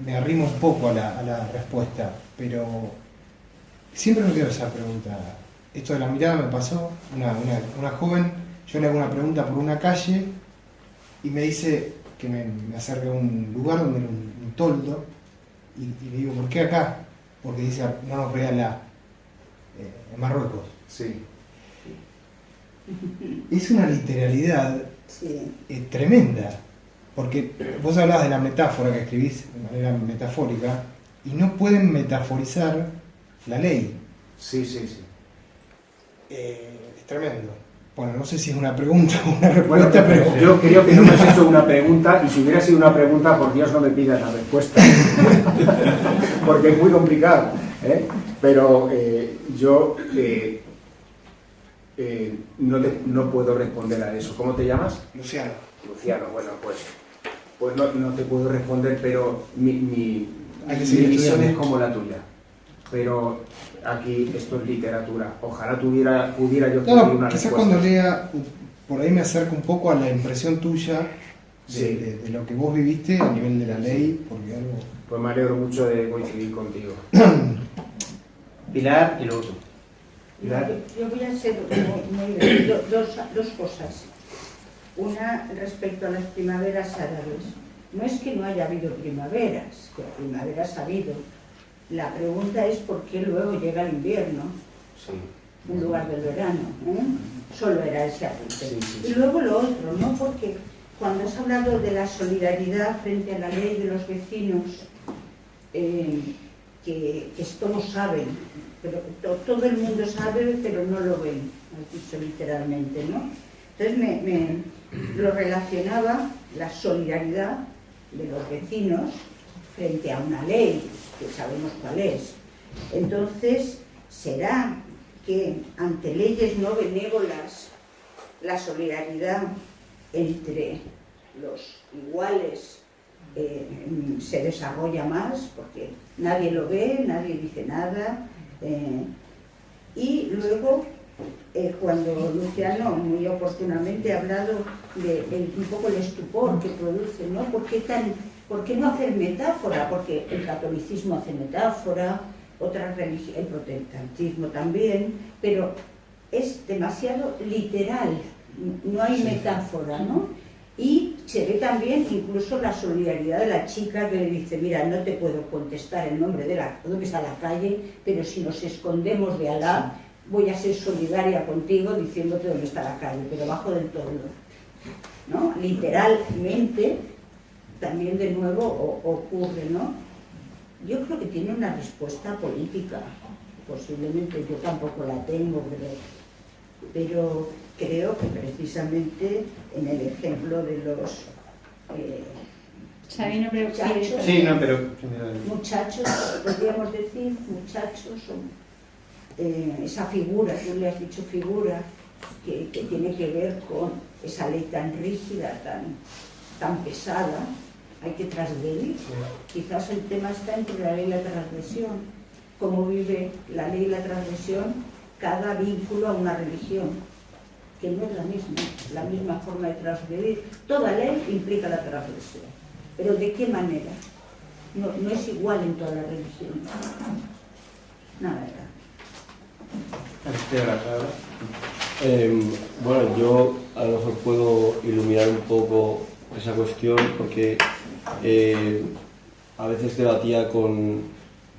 me arrimo un poco a la respuesta, pero siempre me quedo esa pregunta. Esto de la mirada me pasó, una joven, yo le hago una pregunta por una calle y me dice que me acerque a un lugar donde era un toldo y le digo, ¿por qué acá? Porque dice, no nos regala en Marruecos.
Sí.
es una literalidad
Sí.
tremenda. Porque vos hablabas de la metáfora que escribís de manera metafórica y no pueden metaforizar la ley.
Sí, sí, sí.
Es tremendo. Bueno, no sé si es una pregunta o una respuesta,
Bueno,
pero...
yo creo que no me has hecho una pregunta, y si hubiera sido una pregunta, por Dios no me pidas la respuesta, porque es muy complicado, ¿eh? Pero yo no puedo responder a eso. ¿Cómo te llamas?
Luciano.
Luciano, bueno, pues no te puedo responder, pero mi
Hay que seguir
visión
estudiando.
es como la tuya. Pero aquí esto es literatura. Ojalá pudiera yo escribir
No,
una
quizás
respuesta.
cuando lea, por ahí me acerco un poco a la impresión tuya
Sí.
de lo que vos viviste a nivel de la ley, porque algo...
Pues me alegro mucho de coincidir contigo.
Pilar y luego tú.
Yo voy a hacer dos cosas. Una respecto a las primaveras árabes. No es que no haya habido primaveras, que primaveras ha habido. La pregunta es por qué luego llega el invierno
Sí.
en lugar del verano. Solo era ese apunte.
Sí, sí,
Y
sí.
luego lo otro, ¿no? Porque cuando has hablado de la solidaridad frente a la ley de los vecinos, que todos saben, pero todo el mundo sabe, pero no lo ven, has dicho literalmente, ¿no? Entonces me lo relacionaba, la solidaridad de los vecinos frente a una ley, que sabemos cuál es. Entonces, ¿será que ante leyes no benévolas la solidaridad entre los iguales se desarrolla más? Porque nadie lo ve, nadie dice nada. Y luego, cuando Luciano muy oportunamente ha hablado de un poco el estupor que produce, ¿no? ¿Por qué no hacer metáfora? Porque el catolicismo hace metáfora, otras religiones, el protestantismo también, pero es demasiado literal, no hay metáfora, ¿no? Y se ve también incluso la solidaridad de la chica que le dice, mira, no te puedo contestar el nombre de dónde está la calle, pero si nos escondemos de Alá, voy a ser solidaria contigo diciéndote dónde está la calle, pero bajo del todo, ¿no? Literalmente, también de nuevo ocurre, ¿no? Yo creo que tiene una respuesta política, posiblemente yo tampoco la tengo, pero creo que precisamente en el ejemplo de los
Sabino, pero
muchachos,
Sí, no, pero...
muchachos, podríamos decir, muchachos, esa figura, tú le has dicho figura, que tiene que ver con esa ley tan rígida, tan pesada, hay que transgredir. Quizás el tema está entre la ley y la transgresión, cómo vive la ley y la transgresión cada vínculo a una religión, que no es la misma forma de transgredir. Toda ley implica la transgresión, pero ¿de qué manera? No es igual en todas las religiones. Nada,
Bueno, yo a lo mejor puedo iluminar un poco esa cuestión porque a veces debatía con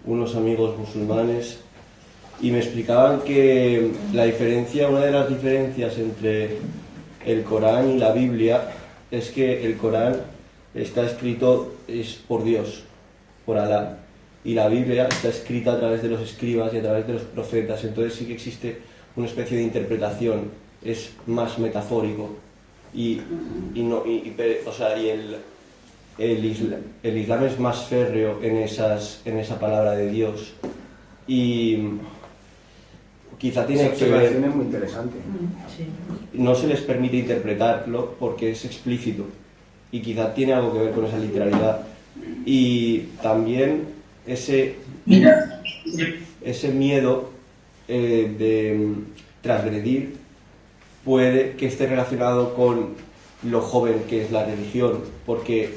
unos amigos musulmanes y me explicaban que una de las diferencias entre el Corán y la Biblia es que el Corán está escrito por Dios, por Alá, y la Biblia está escrita a través de los escribas y a través de los profetas, entonces sí que existe una especie de interpretación, es más metafórico el Islam es más férreo en esa palabra de Dios y quizá tiene que ver,
es muy interesante.
no se les permite interpretarlo porque es explícito y quizá tiene algo que ver con esa literalidad y también ese miedo de transgredir puede que esté relacionado con lo joven que es la religión, porque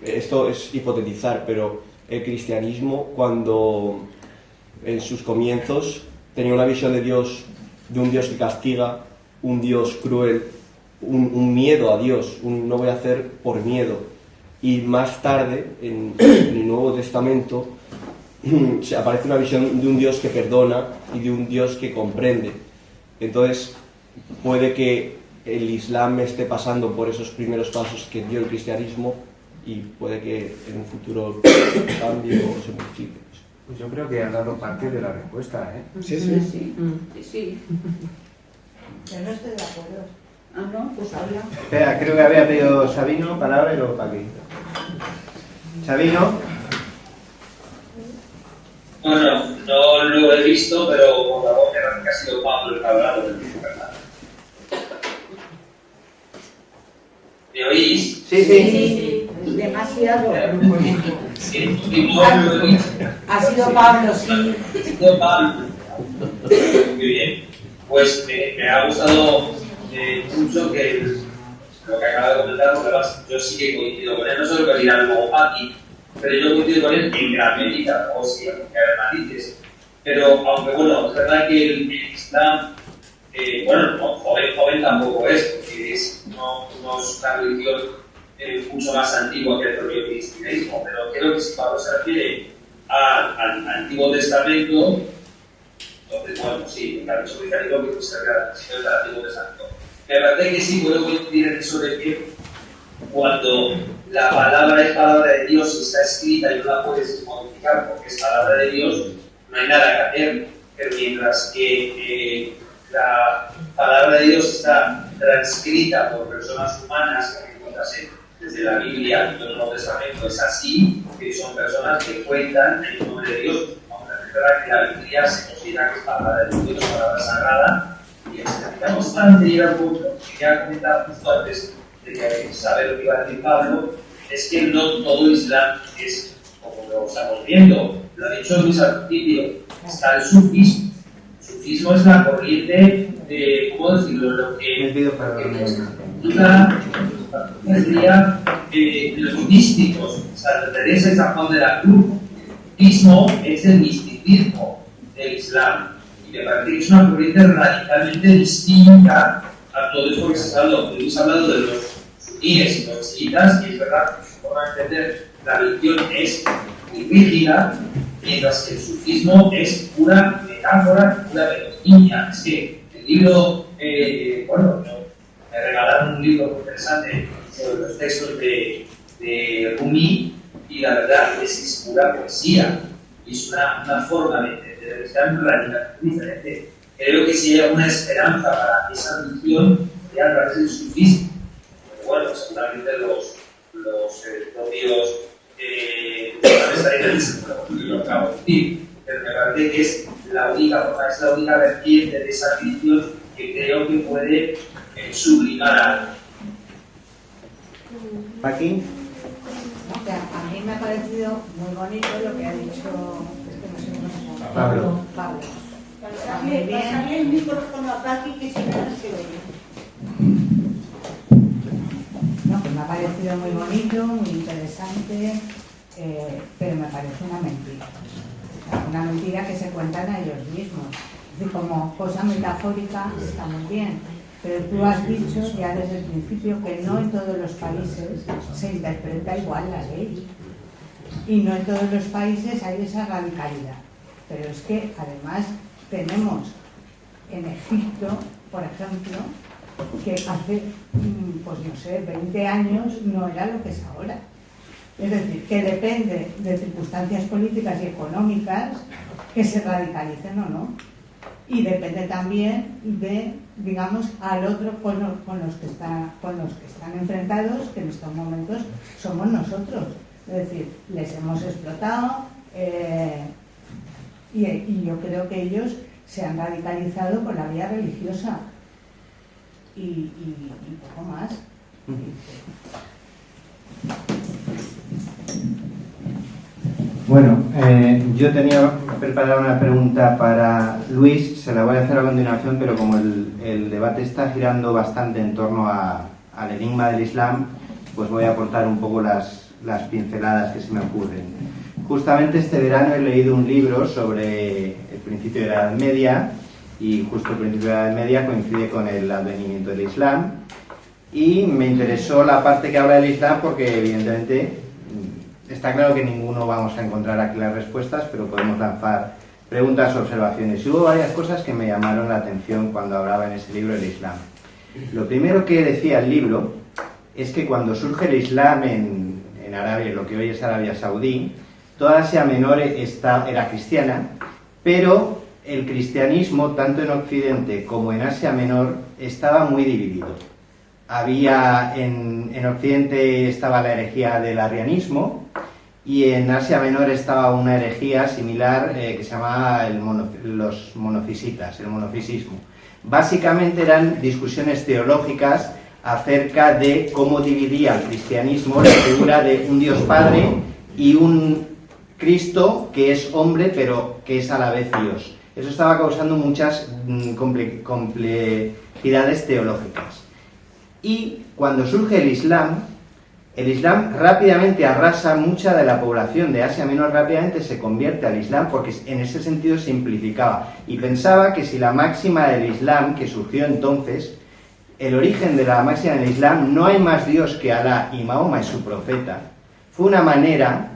esto es hipotetizar, pero el cristianismo cuando en sus comienzos tenía una visión de Dios, de un Dios que castiga, un Dios cruel, un miedo a Dios, no voy a hacer por miedo. Y más tarde, en el Nuevo Testamento, aparece una visión de un Dios que perdona y de un Dios que comprende. Entonces, puede que el Islam esté pasando por esos primeros pasos que dio el cristianismo y puede que en un futuro cambie o se modifique.
Pues yo creo que has dado parte de la respuesta, ¿eh?
Sí,
Sí,
sí.
sí.
Yo no estoy de acuerdo.
Ah, no, pues habla.
Espera, creo que había pedido Sabino palabra y luego Paqui. Sabino.
Bueno, no lo he visto, pero por la voz que ha sido Pablo el que ha hablado del libro, ¿verdad? ¿Me oís?
Sí, sí.
Demasiado.
Sí, no lo he visto.
Ha sido Pablo, sí.
Ha sido Pablo. Muy bien. Pues me ha gustado mucho que lo que acaba de comentar, porque además yo sí que coincido con él, no solo con ir algo aquí, pero yo coincido con él en gran medida, o sí, aunque hay matices. Pero aunque bueno, es verdad que el Islam, bueno, no, joven tampoco es, porque no es una religión mucho más antigua que el propio cristianismo, pero creo que si Pablo se refiere al Antiguo Testamento, entonces, bueno, sí, claro, eso me digo que se refiere al Antiguo Testamento. Me parece que sí puedo coincidir en eso de que cuando la palabra es palabra de Dios y está escrita y no la puedes modificar porque es palabra de Dios, no hay nada que hacer. Pero mientras que la palabra de Dios está transcrita por personas humanas que encuentras desde la Biblia y el Nuevo Testamento, es así, que son personas que cuentan en el nombre de Dios. Aunque es verdad que la Biblia se considera que es palabra de Dios, palabra sagrada, y necesitamos antes llegar al punto que ya comentaba justo antes de que saber lo que iba a decir Pablo, es que no todo el Islam es como lo estamos viendo. Lo ha dicho Luis al principio, está el sufismo. El sufismo es la corriente de, ¿cómo decirlo? Lo que sería los místicos, Santa Teresa y San Juan de la Cruz. El sufismo es el misticismo del Islam. Y me parece que es una corriente radicalmente distinta a todo esto que se ha hablado. Hemos hablado de los suníes y los chiitas, y es verdad que su forma de entender la religión es muy rígida, mientras que el sufismo es pura metáfora, pura verosimia. Es que el libro, bueno, me regalaron un libro muy interesante sobre los textos de Rumi, y la verdad es que es pura poesía, y es una forma de entender el Islam radicalmente diferente. Creo que si hay alguna esperanza para esa religión sería a través del sufismo. Pero bueno, seguramente los propios lo acabo de decir, pero me parece que es la única forma, es la única vertiente de esa religión que creo que puede sublimar algo.
Paqui.
A mí me ha parecido muy bonito lo que ha dicho
Pablo.
Pasarle el micrófono a Paqui, que si no se oye.
No, pues me ha parecido muy bonito, muy interesante, pero me parece una mentira. O sea, una mentira que se cuentan a ellos mismos. Es decir, como cosa metafórica está muy bien, pero tú has dicho ya desde el principio que no en todos los países se interpreta igual la ley. Y no en todos los países hay esa radicalidad. Pero es que además tenemos en Egipto, por ejemplo, que hace, pues no sé, 20 años no era lo que es ahora. Es decir, que depende de circunstancias políticas y económicas que se radicalicen o no. Y depende también de, digamos, al otro con los que están enfrentados, que en estos momentos somos nosotros. Es decir, les hemos explotado y yo creo que ellos se han radicalizado por la vía religiosa y poco más.
Bueno, yo tenía preparada una pregunta para Luis, se la voy a hacer a continuación, pero como el debate está girando bastante en torno al enigma del Islam, pues voy a aportar un poco las pinceladas que se me ocurren. Justamente este verano he leído un libro sobre el principio de la Edad Media, y justo el principio de la Edad Media coincide con el advenimiento del Islam, y me interesó la parte que habla del Islam porque evidentemente está claro que ninguno vamos a encontrar aquí las respuestas, pero podemos lanzar preguntas, observaciones. Y hubo varias cosas que me llamaron la atención cuando hablaba en ese libro del Islam. Lo primero que decía el libro es que cuando surge el Islam en Arabia, lo que hoy es Arabia Saudí, toda Asia Menor era cristiana, pero el cristianismo, tanto en Occidente como en Asia Menor, estaba muy dividido. Había en Occidente estaba la herejía del arrianismo, y en Asia Menor estaba una herejía similar que se llamaba los monofisitas, el monofisismo. Básicamente eran discusiones teológicas acerca de cómo dividía el cristianismo la figura de un Dios Padre y un Cristo que es hombre pero que es a la vez Dios. Eso estaba causando muchas complejidades teológicas. Y cuando surge el Islam rápidamente arrasa mucha de la población de Asia Menor, rápidamente se convierte al Islam porque en ese sentido simplificaba y pensaba que si la máxima del Islam que surgió entonces, el origen de la máxima del Islam, no hay más Dios que Alá y Mahoma es su profeta, fue una manera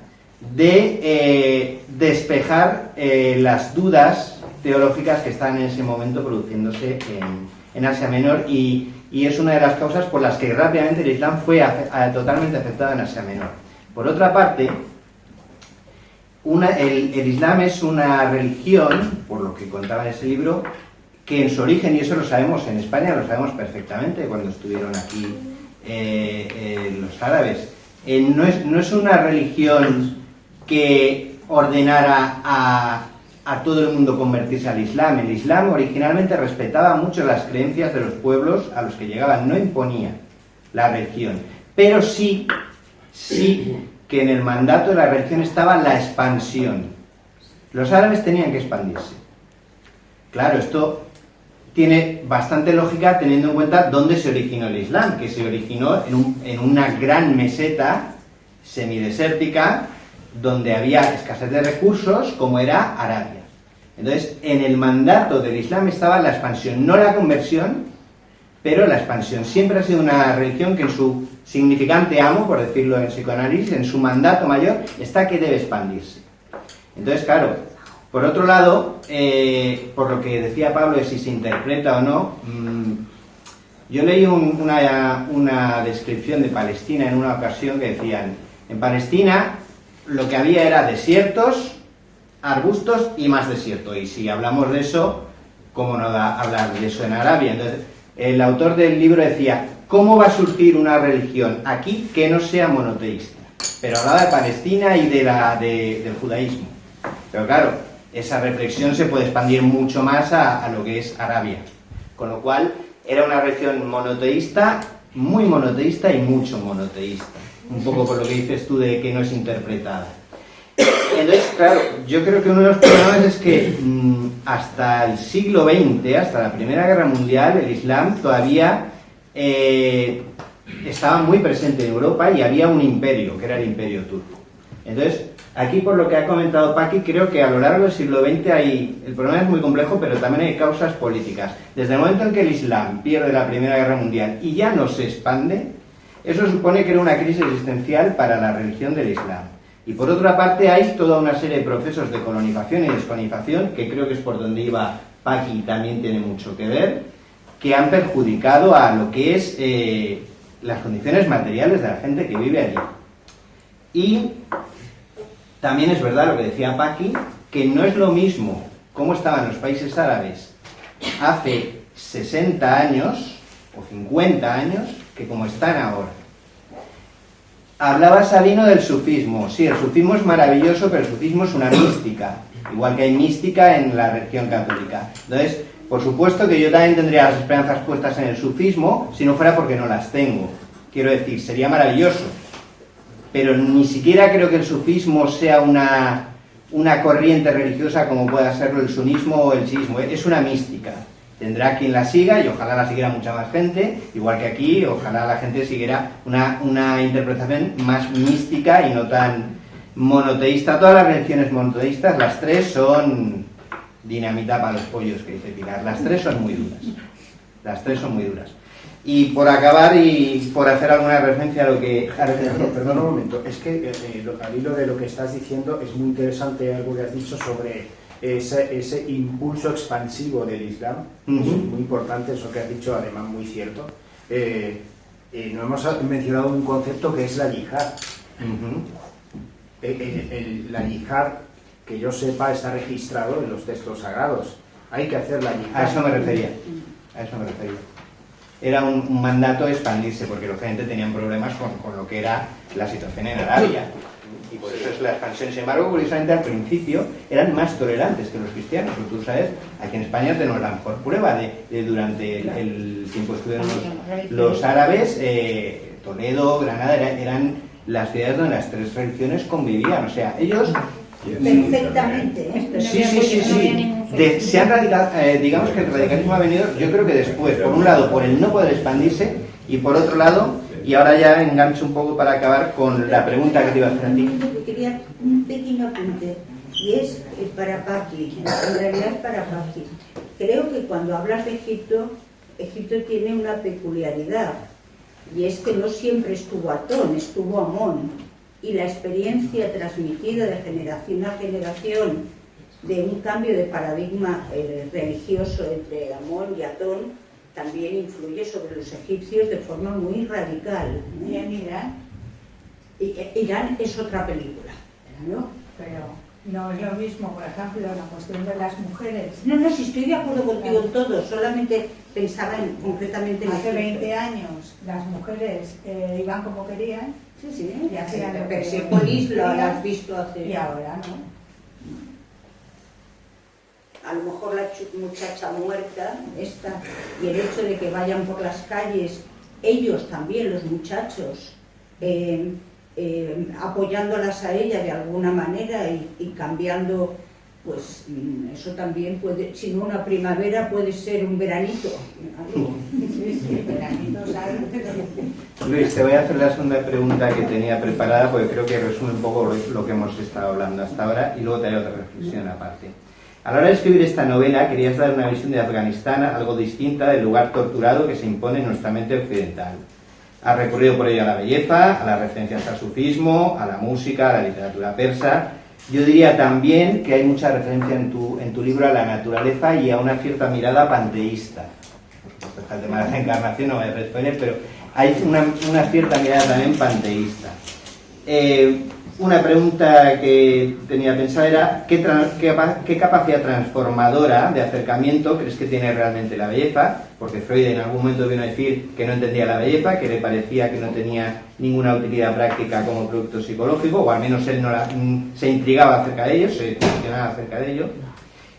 de despejar las dudas teológicas que están en ese momento produciéndose en Asia Menor y es una de las causas por las que rápidamente el Islam fue totalmente aceptado en Asia Menor. Por otra parte, el Islam es una religión, por lo que contaba en ese libro, que en su origen, y eso lo sabemos en España, lo sabemos perfectamente cuando estuvieron aquí los árabes, no es una religión que ordenara a todo el mundo convertirse al Islam. El Islam originalmente respetaba mucho las creencias de los pueblos a los que llegaban, no imponía la religión, pero sí que en el mandato de la religión estaba la expansión. Los árabes tenían que expandirse. Claro, esto tiene bastante lógica teniendo en cuenta dónde se originó el Islam, que se originó en una gran meseta semidesértica donde había escasez de recursos, como era Arabia. Entonces, en el mandato del Islam estaba la expansión, no la conversión, pero la expansión. Siempre ha sido una religión que en su significante amo, por decirlo en psicoanálisis, en su mandato mayor, está que debe expandirse. Entonces, claro, por otro lado, por lo que decía Pablo de si se interpreta o no, yo leí una descripción de Palestina en una ocasión que decían, en Palestina lo que había era desiertos, arbustos y más desierto. Y si hablamos de eso, ¿cómo no hablar de eso en Arabia? Entonces, el autor del libro decía, ¿cómo va a surgir una religión aquí que no sea monoteísta? Pero hablaba de Palestina y del judaísmo. Pero claro, esa reflexión se puede expandir mucho más a lo que es Arabia. Con lo cual, era una religión monoteísta, muy monoteísta y mucho monoteísta. Un poco por lo que dices tú de que no es interpretada. Entonces, claro, yo creo que uno de los problemas es que hasta el siglo XX, hasta la Primera Guerra Mundial, el Islam todavía estaba muy presente en Europa y había un imperio, que era el Imperio Turco. Entonces, aquí por lo que ha comentado Paqui, creo que a lo largo del siglo XX el problema es muy complejo, pero también hay causas políticas. Desde el momento en que el Islam pierde la Primera Guerra Mundial y ya no se expande, eso supone que era una crisis existencial para la religión del Islam. Y por otra parte hay toda una serie de procesos de colonización y descolonización, que creo que es por donde iba Paqui y también tiene mucho que ver, que han perjudicado a lo que es las condiciones materiales de la gente que vive allí. Y también es verdad lo que decía Paqui, que no es lo mismo cómo estaban los países árabes hace 60 años o 50 años que como están ahora. Hablaba Sabino del sufismo. Sí, el sufismo es maravilloso, pero el sufismo es una mística, igual que hay mística en la religión católica. Entonces, por supuesto que yo también tendría las esperanzas puestas en el sufismo, si no fuera porque no las tengo. Quiero decir, sería maravilloso, pero ni siquiera creo que el sufismo sea una corriente religiosa como pueda serlo el sunismo o el chiismo. Es una mística. Tendrá quien la siga y ojalá la siguiera mucha más gente, igual que aquí, ojalá la gente siguiera una interpretación más mística y no tan monoteísta. Todas las religiones monoteístas, las tres son dinamita para los pollos, que dice Pilar. Las tres son muy duras. Las tres son muy duras. Y por acabar y por hacer alguna referencia a lo que...
Perdón un momento, es que al hilo de lo que estás diciendo es muy interesante algo que has dicho sobre ese impulso expansivo del Islam, es muy importante, eso que has dicho, además muy cierto. No hemos mencionado un concepto que es la yihad. La yihad, que yo sepa, está registrado en los textos sagrados. Hay que hacer la yihad.
A eso me refería. Era un mandato expandirse, porque lógicamente tenían problemas con lo que era la situación en Arabia. Y por eso es la expansión. Sin embargo, curiosamente, al principio eran más tolerantes que los cristianos. Tú sabes, aquí en España tenemos la mejor prueba de durante el tiempo que estuvieron los árabes. Toledo, Granada, eran las ciudades donde las tres religiones convivían. O sea, ellos...
Perfectamente.
Sí. Se han digamos que el radicalismo ha venido, yo creo que después, por un lado, por el no poder expandirse, y por otro lado, y ahora ya engancho un poco para acabar con la pregunta que te iba a hacer a ti.
Quería un pequeño apunte, y es para Paqui, en realidad es para Paqui. Creo que cuando hablas de Egipto, Egipto tiene una peculiaridad, y es que no siempre estuvo Atón, estuvo Amón. Y la experiencia transmitida de generación a generación de un cambio de paradigma religioso entre Amón y Atón también influye sobre los egipcios de forma muy radical.
¿Y en Irán?
Irán es otra película, ¿no?
Pero no es lo mismo, por ejemplo, la cuestión de las mujeres.
No, si estoy de acuerdo contigo en todo, solamente pensaba concretamente en
hace 20 años las mujeres iban como querían.
Sí,
y hacían lo que
Persepolis lo has visto hace...
Y ahora no.
A lo mejor la muchacha muerta, esta, y el hecho de que vayan por las calles, ellos también, los muchachos, apoyándolas a ella de alguna manera y cambiando, pues eso también puede, si no una primavera, puede ser un veranito.
Sí, veranito, ¿sabes?
Luis, te voy a hacer la segunda pregunta que tenía preparada, porque creo que resume un poco lo que hemos estado hablando hasta ahora, y luego te haré otra reflexión aparte. A la hora de escribir esta novela, querías dar una visión de Afganistán algo distinta del lugar torturado que se impone en nuestra mente occidental. Has recurrido por ello a la belleza, a las referencias al sufismo, a la música, a la literatura persa. Yo diría también que hay mucha referencia en tu libro a la naturaleza y a una cierta mirada panteísta. Por supuesto, está el tema de la reencarnación, no voy a responder, pero hay una cierta mirada también panteísta. Una pregunta que tenía pensada era ¿qué capacidad transformadora de acercamiento crees que tiene realmente la belleza? Porque Freud en algún momento vino a decir que no entendía la belleza, que le parecía que no tenía ninguna utilidad práctica como producto psicológico, o al menos él se intrigaba acerca de ello, se cuestionaba acerca de ello.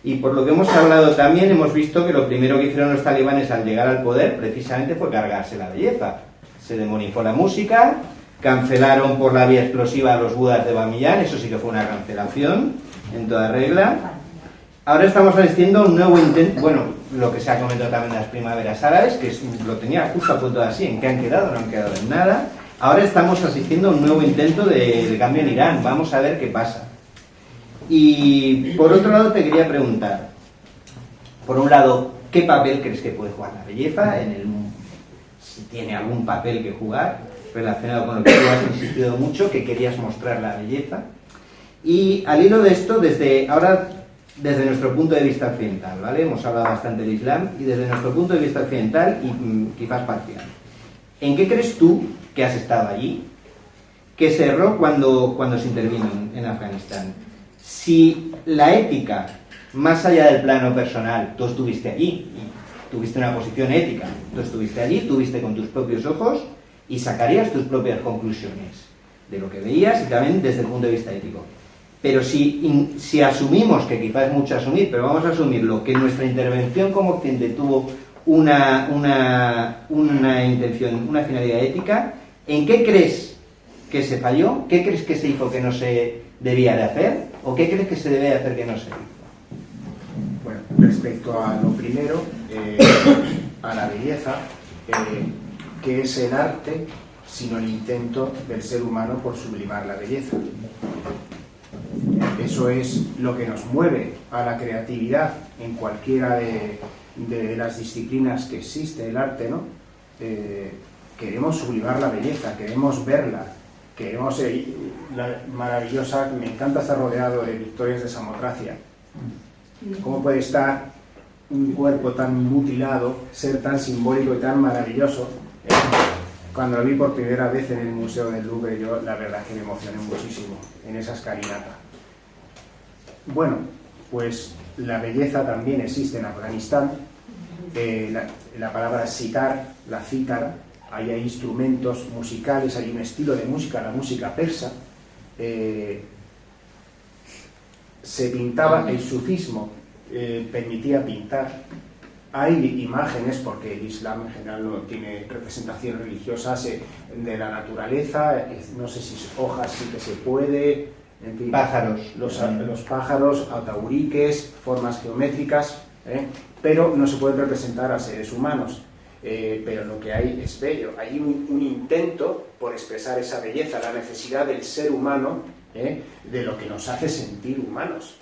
Y por lo que hemos hablado también, hemos visto que lo primero que hicieron los talibanes al llegar al poder precisamente fue cargarse la belleza. Se demonizó la música, cancelaron por la vía explosiva a los budas de Bamiyan, eso sí que fue una cancelación en toda regla. Ahora estamos asistiendo a un nuevo intento, bueno, lo que se ha comentado también de las primaveras árabes, que lo tenía justo a punto de así, ¿en qué han quedado? No han quedado en nada. Ahora estamos asistiendo a un nuevo intento de cambio en Irán, vamos a ver qué pasa. Y por otro lado te quería preguntar, por un lado, ¿qué papel crees que puede jugar la belleza en el mundo? Si tiene algún papel que jugar relacionado con lo que tú has insistido mucho, que querías mostrar la belleza. Y al hilo de esto, desde nuestro punto de vista occidental, ¿vale? Hemos hablado bastante del Islam, y desde nuestro punto de vista occidental, y quizás parcial, ¿en qué crees tú, que has estado allí, que se erró cuando se intervino en Afganistán? Si la ética, más allá del plano personal, tú estuviste allí, y tuviste una posición ética, tú estuviste allí, tuviste con tus propios ojos, y sacarías tus propias conclusiones de lo que veías y también desde el punto de vista ético. Pero si asumimos, que quizás es mucho asumir, pero vamos a asumirlo, que nuestra intervención como Occidente tuvo una intención, una finalidad ética, ¿en qué crees que se falló? ¿Qué crees que se hizo que no se debía de hacer? ¿O qué crees que se debe de hacer que no se hizo?
Bueno, respecto a lo primero, a la belleza, que es el arte, sino el intento del ser humano por sublimar la belleza. Eso es lo que nos mueve a la creatividad en cualquiera de las disciplinas que existe el arte, ¿no? Queremos sublimar la belleza, queremos verla, queremos la maravillosa, me encanta estar rodeado de victorias de Samotracia, ¿Cómo puede estar un cuerpo tan mutilado, ser tan simbólico y tan maravilloso? Cuando lo vi por primera vez en el Museo del Louvre, yo la verdad que me emocioné muchísimo en esa escalinata. Bueno, pues la belleza también existe en Afganistán. La palabra sitar, la cítara, ahí hay instrumentos musicales, hay un estilo de música, la música persa. Se pintaba, el sufismo permitía pintar. Hay imágenes, porque el Islam en general no tiene representación religiosa de la naturaleza, no sé si hojas sí que se puede, en fin,
pájaros,
los pájaros, atauriques, formas geométricas, pero no se pueden representar a seres humanos. Pero lo que hay es bello, hay un intento por expresar esa belleza, la necesidad del ser humano, de lo que nos hace sentir humanos,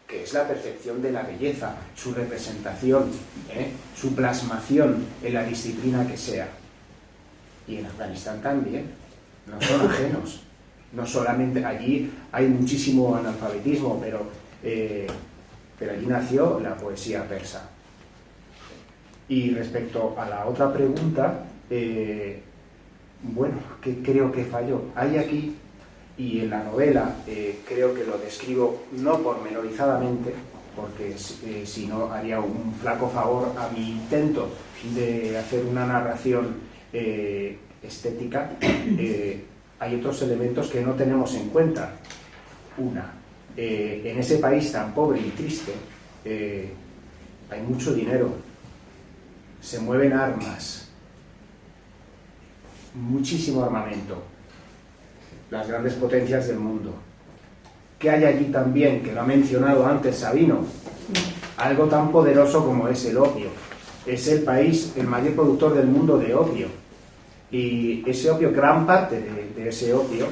que es la percepción de la belleza, su representación, su plasmación en la disciplina que sea. Y en Afganistán también, no son ajenos. No solamente allí hay muchísimo analfabetismo, pero allí nació la poesía persa. Y respecto a la otra pregunta, bueno, que creo que falló. Hay aquí, y en la novela creo que lo describo no pormenorizadamente, porque si no haría un flaco favor a mi intento de hacer una narración estética. Hay otros elementos que no tenemos en cuenta. En ese país tan pobre y triste hay mucho dinero, se mueven armas, muchísimo armamento, las grandes potencias del mundo. ¿Qué hay allí también, que lo ha mencionado antes Sabino? Algo tan poderoso como es el opio. Es el país, el mayor productor del mundo de opio. Y ese opio, gran parte de ese opio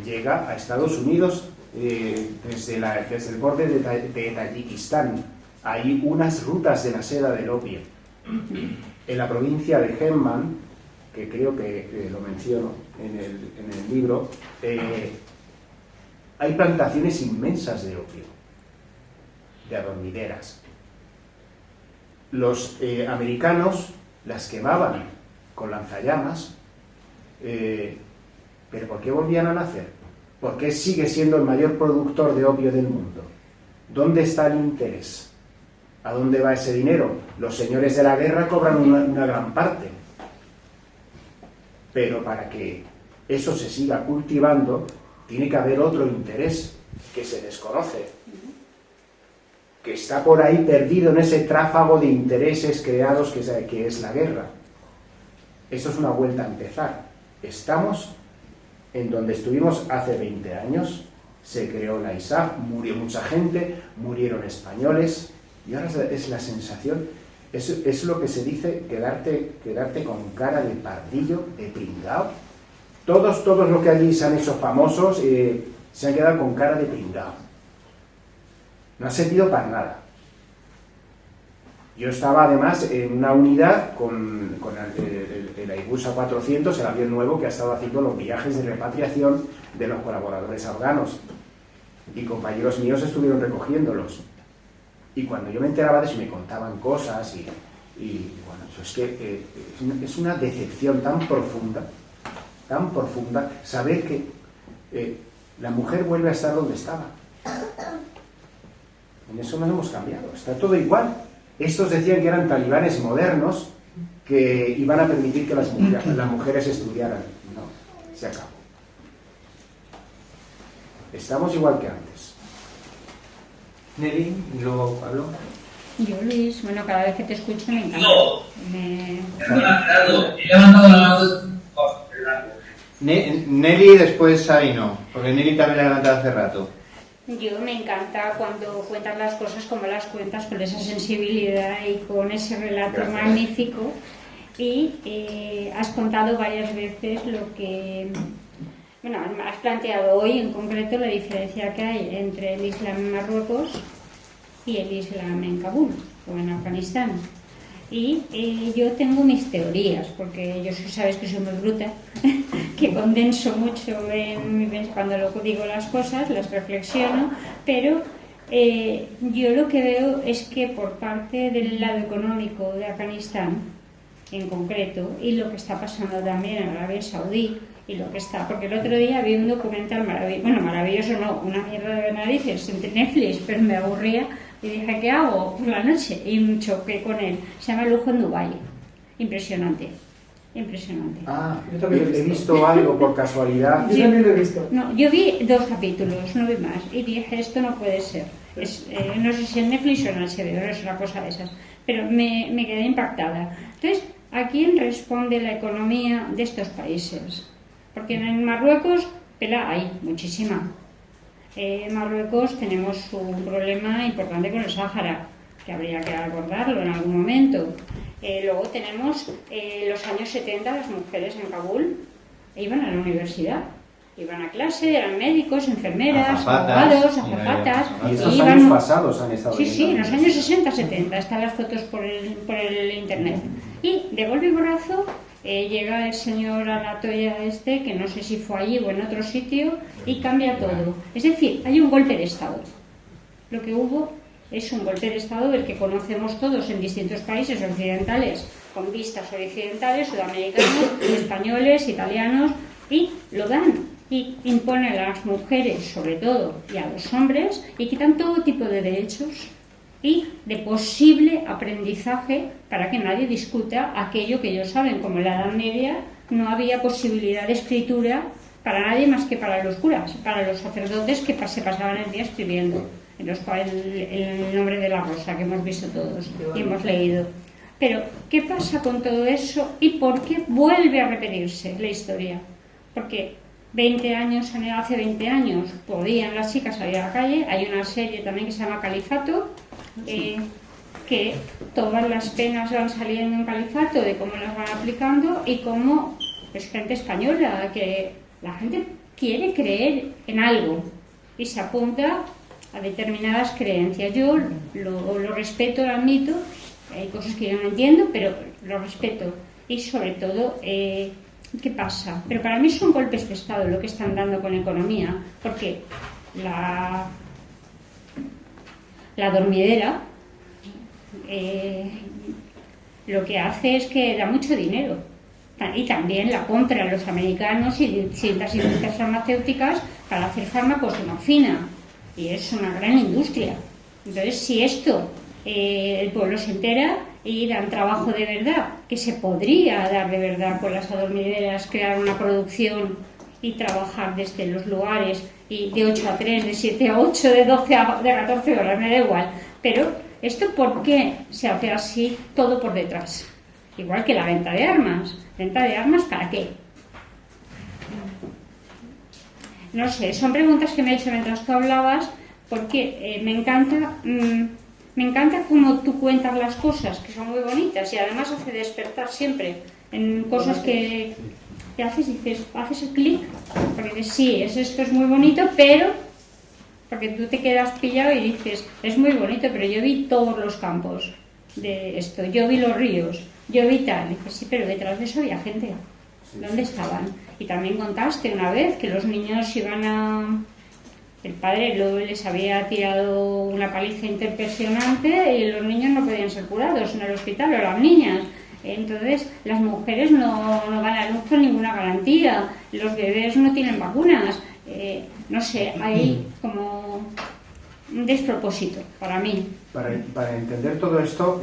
llega a Estados Unidos desde el borde de Tayikistán. Hay unas rutas de la seda del opio. En la provincia de Helmand, que creo que lo menciono en el libro, hay plantaciones inmensas de opio, de adormideras. Los americanos las quemaban con lanzallamas, pero ¿por qué volvían a nacer? ¿Por qué sigue siendo el mayor productor de opio del mundo? ¿Dónde está el interés? ¿A dónde va ese dinero? Los señores de la guerra cobran una gran parte. Pero para que eso se siga cultivando, tiene que haber otro interés que se desconoce, que está por ahí perdido en ese tráfago de intereses creados que es la guerra. Eso es una vuelta a empezar. Estamos en donde estuvimos hace 20 años, se creó la ISAF, murió mucha gente, murieron españoles, y ahora es la sensación, es lo que se dice, quedarte con cara de pardillo, de pringao. Todos los que allí se han hecho famosos se han quedado con cara de pringao. No ha servido para nada. Yo estaba además en una unidad con el Airbus A400, el avión nuevo que ha estado haciendo los viajes de repatriación de los colaboradores afganos. Y compañeros míos estuvieron recogiéndolos. Y cuando yo me enteraba de eso me contaban cosas y bueno, es que es una decepción tan profunda, saber que la mujer vuelve a estar donde estaba. En eso no hemos cambiado, está todo igual. Estos decían que eran talibanes modernos que iban a permitir que las mujeres estudiaran. No, se acabó. Estamos igual que antes.
Nelly, y luego Pablo.
Yo, Luis, bueno, cada vez que te escucho me encanta.
He levantado la mano.
Nelly y después Sabino, porque Nelly también la ha levantado hace rato.
Yo me encanta cuando cuentas las cosas como las cuentas, con esa sensibilidad y con ese relato magnífico. Y has contado varias veces lo que... Bueno, has planteado hoy en concreto la diferencia que hay entre el Islam en Marruecos y el Islam en Kabul o en Afganistán. Y yo tengo mis teorías, porque yo sabes que soy muy bruta, que condenso mucho cuando digo las cosas, las reflexiono, pero Yo lo que veo es que por parte del lado económico de Afganistán, en concreto, y lo que está pasando también en Arabia Saudí, y lo que está, porque el otro día vi un documental maravilloso no, una mierda de narices en Netflix, pero me aburría y dije, ¿qué hago por la noche? Y me choqué con él. Se llama Lujo en Dubái. Impresionante.
Ah, yo también he visto algo por casualidad.
Yo también lo he visto.
No, yo vi 2 capítulos, no vi más, y dije, esto no puede ser. No sé si en Netflix o en HBO, es una cosa de esas, pero me quedé impactada. Entonces, ¿a quién responde la economía de estos países? Porque en Marruecos, pela hay muchísima. En Marruecos tenemos un problema importante con el Sáhara, que habría que abordarlo en algún momento. Luego tenemos los años 70, las mujeres en Kabul iban a la universidad, iban a clase, eran médicos, enfermeras, abogados, azafatas.
Y estos años pasados han estado
Sí, en los años 60, 70, están las fotos por el internet. Y de golpe y porrazo llega el señor Anatoya que no sé si fue allí o en otro sitio, y cambia todo. Es decir, hay un golpe de Estado. Lo que hubo es un golpe de Estado del que conocemos todos en distintos países occidentales, con vistas occidentales, sudamericanos, españoles, italianos, y lo dan. Y imponen a las mujeres, sobre todo, y a los hombres, y quitan todo tipo de derechos y de posible aprendizaje para que nadie discuta aquello que ellos saben. Como en la Edad Media no había posibilidad de escritura para nadie más que para los curas, para los sacerdotes que se pasaban el día escribiendo, en los cuales el nombre de la rosa que hemos visto todos y hemos leído. Pero, ¿qué pasa con todo eso y por qué vuelve a repetirse la historia? Porque hace 20 años podían las chicas salir a la calle. Hay una serie también que se llama Califato, que todas las penas van saliendo en Califato, de cómo las van aplicando y cómo es gente española, que la gente quiere creer en algo y se apunta a determinadas creencias. Yo lo respeto, lo admito, hay cosas que yo no entiendo, pero lo respeto. Y sobre todo, ¿qué pasa? Pero para mí son golpes de Estado lo que están dando con la economía, porque la dormidera lo que hace es que da mucho dinero, y también la compran los americanos y distintas industrias farmacéuticas para hacer fármacos de morfina, y es una gran industria. Entonces, si esto el pueblo se entera y dan trabajo de verdad, que se podría dar de verdad con las adormideras, crear una producción y trabajar desde los lugares, y de 8 a 3, de 7 a 8, de 12 a 14 horas, me da igual. Pero esto, ¿por qué se hace así todo por detrás? Igual que la venta de armas. ¿Venta de armas para qué? No sé, son preguntas que me he hecho mientras tú hablabas, porque me encanta cómo tú cuentas las cosas, que son muy bonitas, y además hace despertar siempre en cosas que haces, haces el clic, porque dices, sí, esto es muy bonito, pero porque tú te quedas pillado y dices, es muy bonito, pero yo vi todos los campos de esto, yo vi los ríos, yo vi tal, y dices, sí, pero detrás de eso había gente. ¿Dónde estaban? Y también contaste una vez que los niños iban el padre les había tirado una paliza impresionante y los niños no podían ser curados en el hospital, o las niñas. Entonces, las mujeres no van a luz con ninguna garantía, los bebés no tienen vacunas. No sé, hay como un despropósito para mí.
Para entender todo esto,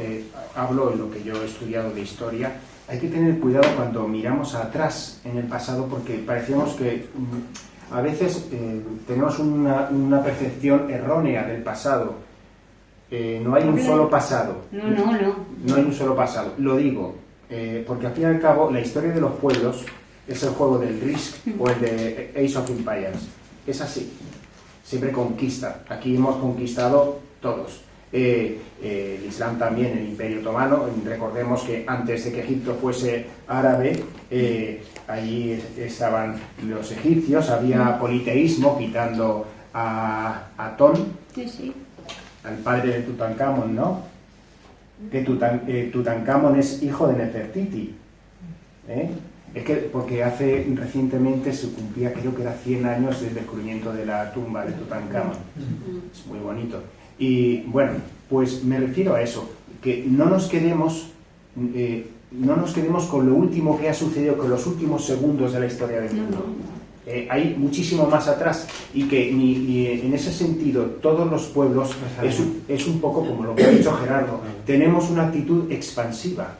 hablo en lo que yo he estudiado de historia. Hay que tener cuidado cuando miramos atrás en el pasado, porque parecemos que a veces tenemos una percepción errónea del pasado. No hay un solo pasado. No hay un solo pasado. Lo digo porque al fin y al cabo la historia de los pueblos es el juego del Risk o el de Age of Empires. Es así. Siempre conquista. Aquí hemos conquistado todos. El Islam también, el Imperio Otomano. Recordemos que antes de que Egipto fuese árabe, allí estaban los egipcios, había politeísmo, quitando a Atón, al padre de Tutankamón, ¿no? Que Tutankamón es hijo de Nefertiti, Es que porque recientemente se cumplía, creo que era 100 años del descubrimiento de la tumba de Tutankamón. Es muy bonito. Y bueno, pues me refiero a eso, que no nos quedemos con lo último que ha sucedido, con los últimos segundos de la historia del mundo. Hay muchísimo más atrás y que en ese sentido todos los pueblos es un poco como lo que ha dicho Gerardo, tenemos una actitud expansiva,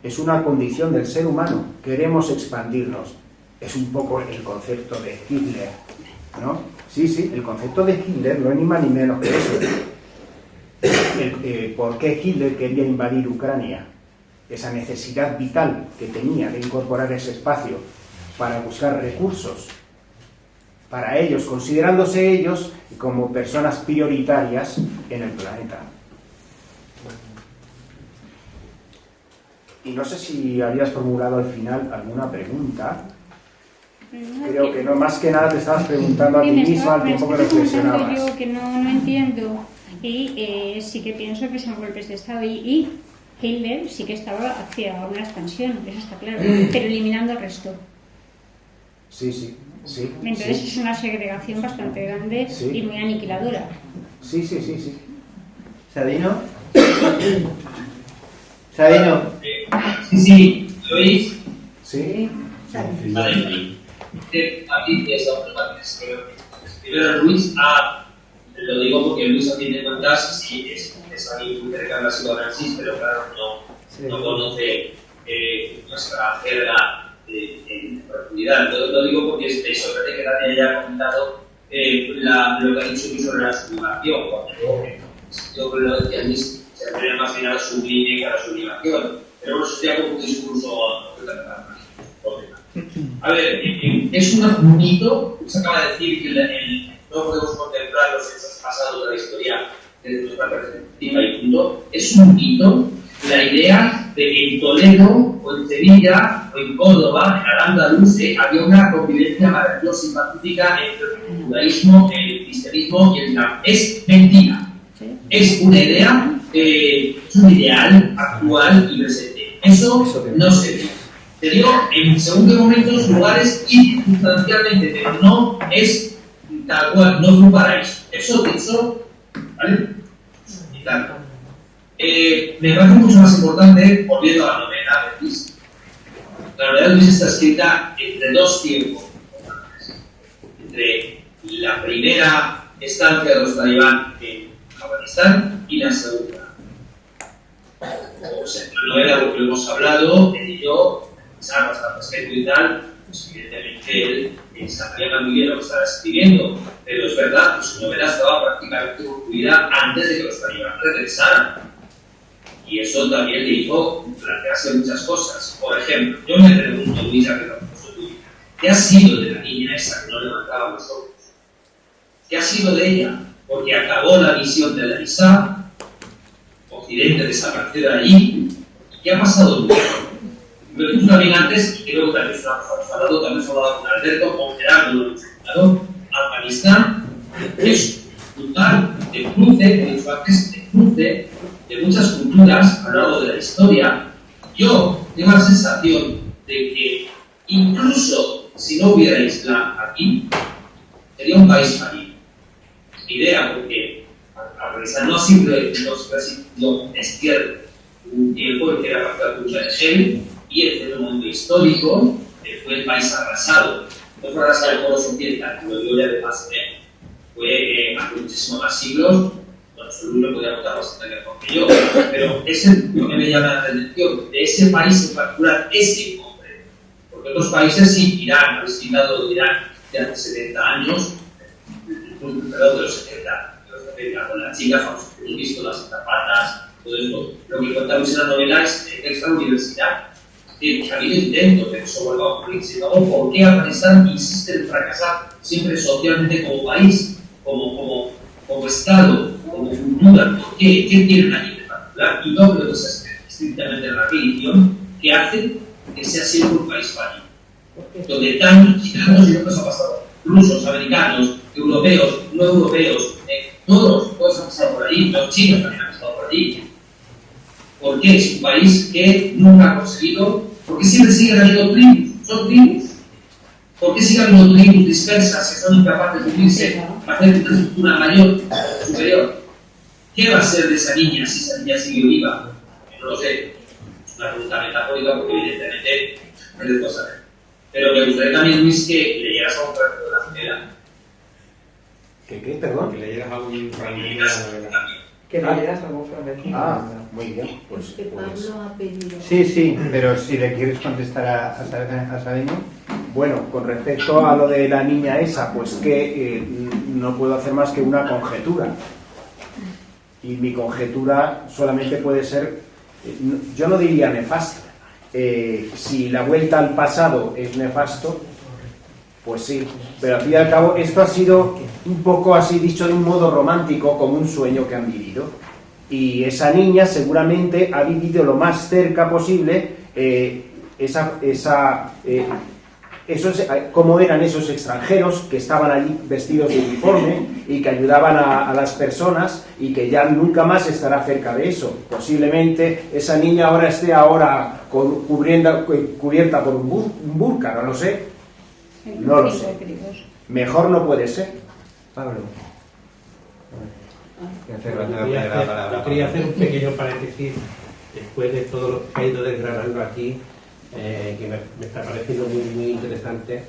es una condición del ser humano, queremos expandirnos, es un poco el concepto de Hitler, ¿no? Sí, el concepto de Hitler no es ni más ni menos que eso. ¿Por qué Hitler quería invadir Ucrania? Esa necesidad vital que tenía de incorporar ese espacio para buscar recursos para ellos, considerándose ellos como personas prioritarias en el planeta. Y no sé si habías formulado al final alguna pregunta. Creo que no, más que nada te estabas preguntando a ti mismo al tiempo que reflexionabas.
Yo que no entiendo y sí que pienso que son golpes de Estado y Hitler sí que estaba hacia una expansión, eso está claro, pero eliminando el resto.
Sí.
Entonces es una segregación bastante grande y muy aniquiladora.
Sí.
¿Sabino?
Sí, ¿Luis?
Sí.
Vale. Primero Luis, lo digo porque Luis a fin de cuentas sí es alguien muy cercano a psicoanálisis, pero claro, no conoce nuestra jerga en profundidad. Lo digo porque es sorprendente que nadie haya comentado lo que ha dicho Luis sobre la sublimación, cuando yo creo que a mí se refiere más bien a la sublime que a la sublimación, pero no sería como un discurso a ver, es un mito, se acaba de decir que no podemos contemplar los hechos pasados de la historia desde nuestra perspectiva y punto. Es un mito la idea de que en Toledo, o en Sevilla, o en Córdoba, en Al-Andalus, había una convivencia maravillosa y pacífica entre el judaísmo, el cristianismo y el islam. Es mentira. Es una idea, es un ideal actual y presente. Eso no se ve. Te digo, en según qué momentos, lugares y sustancialmente, pero no es tal cual, no es un paraíso. Eso, ¿vale? Y tal. Me parece mucho más importante, volviendo a la novela de Luis. La novela de Luis está escrita entre dos tiempos. Entre la primera estancia de los talibán en Afganistán y la segunda. O sea, la novela, lo que hemos hablado, él y yo, al respecto y tal, pues evidentemente él sabía muy bien lo que estaba escribiendo, pero es verdad que su novela estaba prácticamente concluida antes de que los talibán regresaran. Y eso también le hizo plantearse muchas cosas. Por ejemplo, yo me pregunto, Luis, ¿qué ha sido de la niña esa que no levantaba los ojos? ¿Qué ha sido de ella? Porque acabó la misión de la ISA, Occidente desapareció de allí. ¿Qué ha pasado luego? Pero tú también antes, y creo que también es una cosa que has hablado, también has hablado con Alberto, con Gerardo, lo hemos explicado, Afganistán es un lugar de cruce de muchas culturas a lo largo de la historia. Yo tengo la sensación de que incluso si no hubiera Islam aquí, sería un país fallido. Idea, porque Afganistán no siempre no es cierto un tiempo en que era la cultura de Gel y en un momento histórico fue el país arrasado. No fue arrasado el pueblo occidental, que lo digo ya de más fue hace muchísimos más siglos. Bueno, solo uno podría contar bastante mejor que yo, pero es lo que me llama la atención de ese país en particular, ese en concreto. Porque otros países, sí, Irán, habéis citado Irán de hace 70 años, perdón, de los 70, con las chicas, hemos visto las zapatas, todo eso. Lo que contamos en la novela es que en esta universidad ha habido intentos de que eso vuelva a ocurrir. Sin embargo, ¿por qué Afganistán insiste en fracasar siempre socialmente como país, como Estado, como cultura? ¿Por qué? ¿Qué tienen allí en particular? Y no creo que sea estrictamente la religión que hace que sea siempre un país fallido. Donde tantos y tantos y tantos han pasado, rusos, americanos, europeos, no europeos, todos han pasado por allí, los chinos también han pasado por allí. Porque es un país que nunca ha conseguido ¿Por qué siempre siguen habiendo tribus? Son tribus. ¿Por qué siguen habiendo tribus dispersas que son incapaces de unirse para hacer una estructura mayor, superior? ¿Qué va a ser de esa niña si esa niña sigue viva? No lo sé. Es una pregunta metafórica porque evidentemente no le puedo saber. Pero me gustaría también, Luis, que leyeras a un fragmento de la novela.
¿Qué? Perdón.
Que leyeras algún fragmento de la novela.
Que leyeras algún fragmento.
Muy bien. Pues,
Que Pablo ha pedido.
Sí, pero si le quieres contestar a Sabino.
Bueno, con respecto a lo de la niña esa, pues que no puedo hacer más que una conjetura. Y mi conjetura solamente puede ser, yo no diría nefasta. Si la vuelta al pasado es nefasto, pues sí. Pero al fin y al cabo, esto ha sido un poco así dicho de un modo romántico, como un sueño que han vivido. Y esa niña seguramente ha vivido lo más cerca posible cómo eran esos extranjeros que estaban allí vestidos de uniforme y que ayudaban a las personas y que ya nunca más estará cerca de eso. Posiblemente esa niña ahora esté cubierta por un burka, no lo sé. No lo sé. Mejor no puede ser.
Pablo.
Yo quería hacer un pequeño paréntesis después de todo lo que ha ido desgranando aquí, que me está pareciendo muy interesante,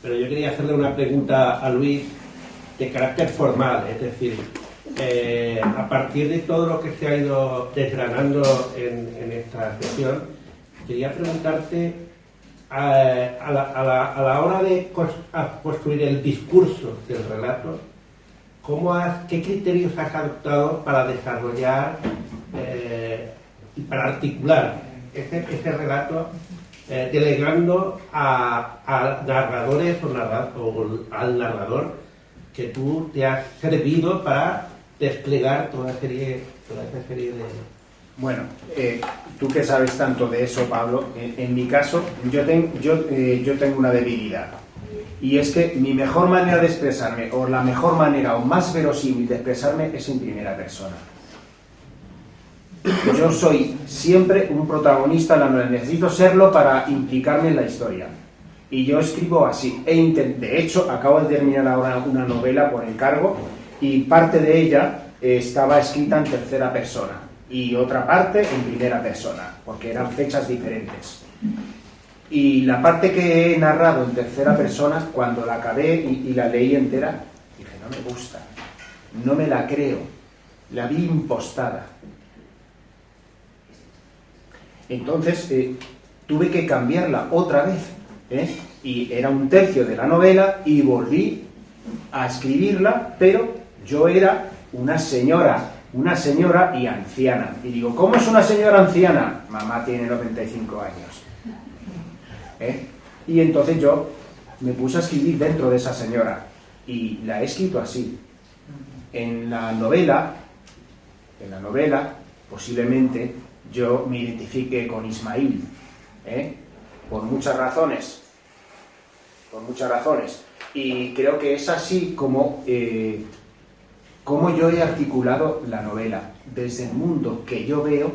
pero yo quería hacerle una pregunta a Luis de carácter formal, es decir, a partir de todo lo que se ha ido desgranando en esta sesión, quería preguntarte a la hora de construir el discurso del relato, ¿qué criterios has adoptado para desarrollar y para articular ese relato, delegando a narradores o al narrador que tú te has servido para desplegar toda esa serie de...
Bueno, tú que sabes tanto de eso, Pablo, en mi caso, yo tengo una debilidad. Y es que mi mejor manera de expresarme, o la mejor manera o más verosímil de expresarme, es en primera persona. Yo soy siempre un protagonista en la novela, necesito serlo para implicarme en la historia. Y yo escribo así. De hecho, acabo de terminar ahora una novela por encargo y parte de ella estaba escrita en tercera persona y otra parte en primera persona, porque eran fechas diferentes. Y la parte que he narrado en tercera persona, cuando la acabé y la leí entera, dije, no me gusta, no me la creo, la vi impostada. Entonces tuve que cambiarla otra vez, y era un tercio de la novela y volví a escribirla, pero yo era una señora y anciana. Y digo, ¿cómo es una señora anciana? Mamá tiene 95 años. Y entonces yo me puse a escribir dentro de esa señora y la he escrito así. En la novela posiblemente yo me identifique con Ismail, por muchas razones, y creo que es así como yo he articulado la novela, desde el mundo que yo veo,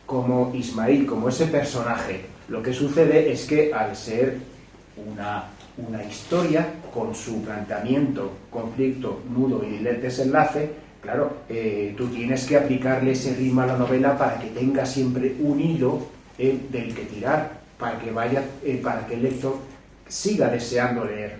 como Ismail, como ese personaje. Lo que sucede es que al ser una historia con su planteamiento, conflicto, nudo y desenlace, claro, tú tienes que aplicarle ese ritmo a la novela para que tenga siempre un hilo del que tirar, para que el lector siga deseando leer.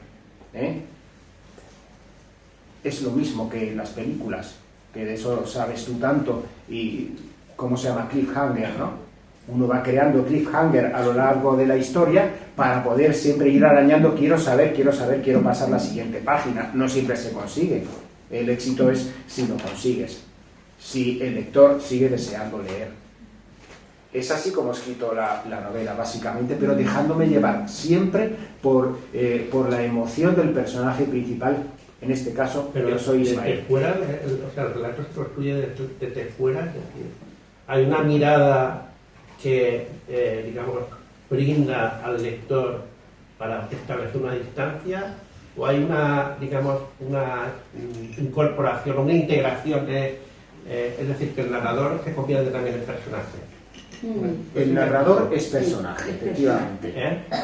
Es lo mismo que en las películas, que de eso sabes tú tanto, y cómo se llama, cliffhanger, ¿no? Uno va creando cliffhanger a lo largo de la historia para poder siempre ir arañando, quiero saber, quiero pasar la siguiente página. No siempre se consigue. El éxito es si lo consigues, si el lector sigue deseando leer. Es así como he escrito la novela, básicamente, pero dejándome llevar siempre por la emoción del personaje principal. En este caso,
pero
yo soy Ismael.
Desde fuera, el relato se construye desde fuera, es decir, hay una mirada que, digamos, brinda al lector para establecer una distancia, o hay una incorporación, una integración es decir, que el narrador se convierte también en personaje.
El narrador es personaje, efectivamente.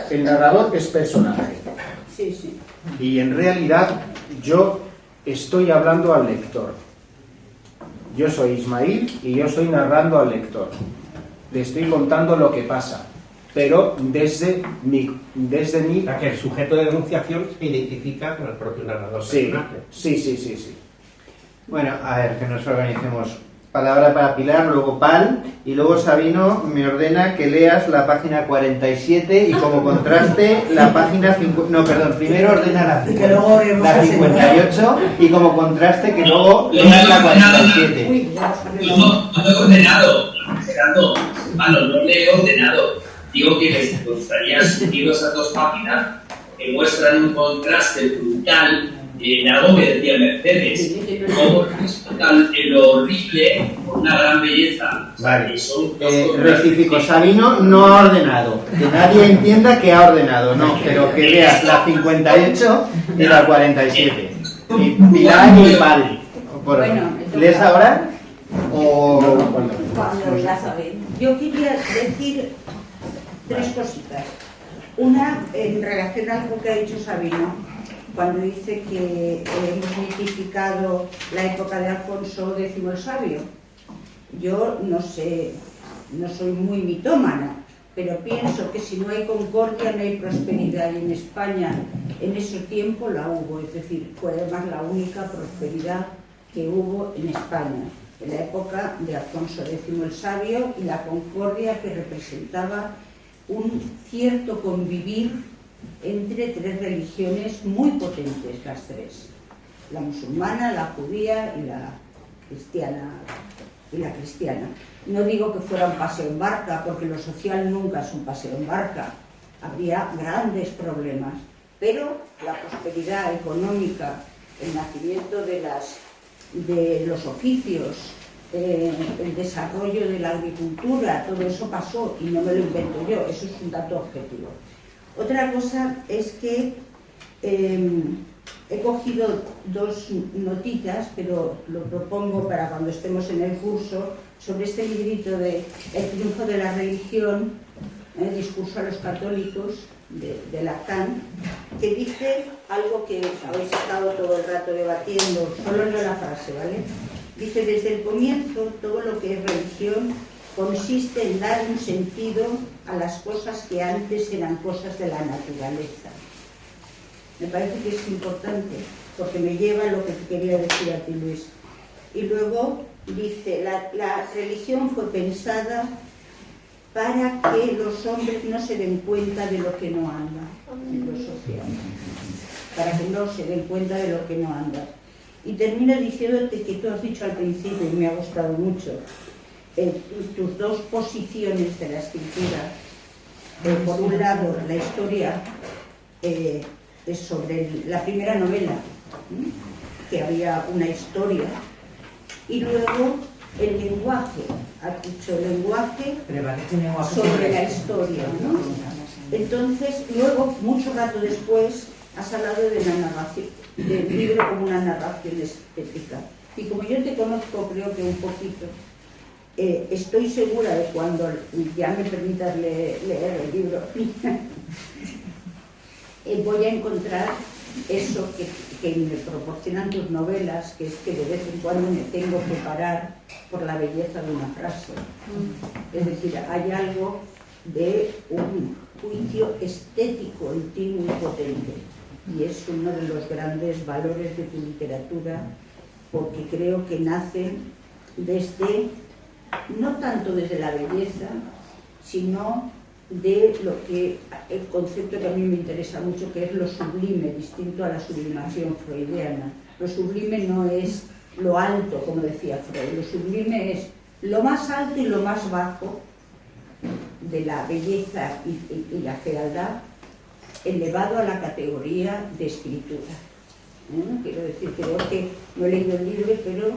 El narrador es personaje.
Sí, sí.
Y en realidad yo estoy hablando al lector. Yo soy Ismail y yo estoy narrando al lector. Le estoy contando lo que pasa, pero desde mi...
O sea, que el sujeto de denunciación se identifica con el propio narrador.
Sí, sí.
Bueno, a ver, que nos organicemos. Palabra para Pilar, luego Pal, y luego Sabino me ordena que leas la página 47 y como contraste la página 50... No, perdón, primero ordena la 58 y como contraste que luego leas la 47.
No he ordenado, Gerardo, hermano, no le he ordenado. Digo que les gustaría subir esas dos páginas que muestran un contraste brutal en algo que decía Mercedes, como lo horrible con una gran belleza.
Vale,
son
rectifico, Sabino no ha ordenado, que nadie entienda que ha ordenado, no, pero que leas la 58 y la 47. Y Pilar y Pal. ¿Lees ahora? O...
Cuando ya saben. Yo quería decir tres cositas. Una, en relación a algo que ha dicho Sabino, cuando dice que hemos mitificado la época de Alfonso X el Sabio. Yo no sé, no soy muy mitómana, pero pienso que si no hay concordia no hay prosperidad, y en España en ese tiempo la hubo, es decir, fue además la única prosperidad que hubo en España, en la época de Alfonso X el Sabio, y la concordia que representaba un cierto convivir entre tres religiones muy potentes, las tres: la musulmana, la judía y la cristiana. No digo que fuera un paseo en barca, porque lo social nunca es un paseo en barca, habría grandes problemas, pero la prosperidad económica, el nacimiento de los oficios, el desarrollo de la agricultura, todo eso pasó y no me lo invento yo, eso es un dato objetivo. Otra cosa es que he cogido dos notitas, pero lo propongo para cuando estemos en el curso, sobre este librito de El triunfo de la religión, discurso a los católicos, de Lacan, que dice algo que habéis estado todo el rato debatiendo, solo leo la frase, ¿vale? Dice: desde el comienzo, todo lo que es religión consiste en dar un sentido a las cosas que antes eran cosas de la naturaleza. Me parece que es importante, porque me lleva a lo que te quería decir a ti, Luis. Y luego dice: la religión fue pensada para que los hombres no se den cuenta de lo que no anda en lo social, para que no se den cuenta de lo que no anda. Y termino diciéndote que tú has dicho al principio, y me ha gustado mucho, tus dos posiciones de la escritura. Por un lado, la historia es sobre la primera novela, que había una historia, y luego el lenguaje, has dicho el lenguaje sobre la historia, ¿no? Entonces, luego, mucho rato después, has hablado de la narración, del libro como una narración estética. Y como yo te conozco, creo que un poquito, estoy segura de cuando ya me permitas leer el libro, voy a encontrar eso que me proporcionan tus novelas, que es que de vez en cuando me tengo que parar por la belleza de una frase. Es decir, hay algo de un juicio estético continuo y potente, y es uno de los grandes valores de tu literatura, porque creo que nace desde, no tanto desde la belleza, sino de lo que, el concepto que a mí me interesa mucho, que es lo sublime, distinto a la sublimación freudiana. Lo sublime no es lo alto, como decía Freud, lo sublime es lo más alto y lo más bajo de la belleza y la fealdad, elevado a la categoría de escritura. Quiero decir, creo que no he leído el libro, pero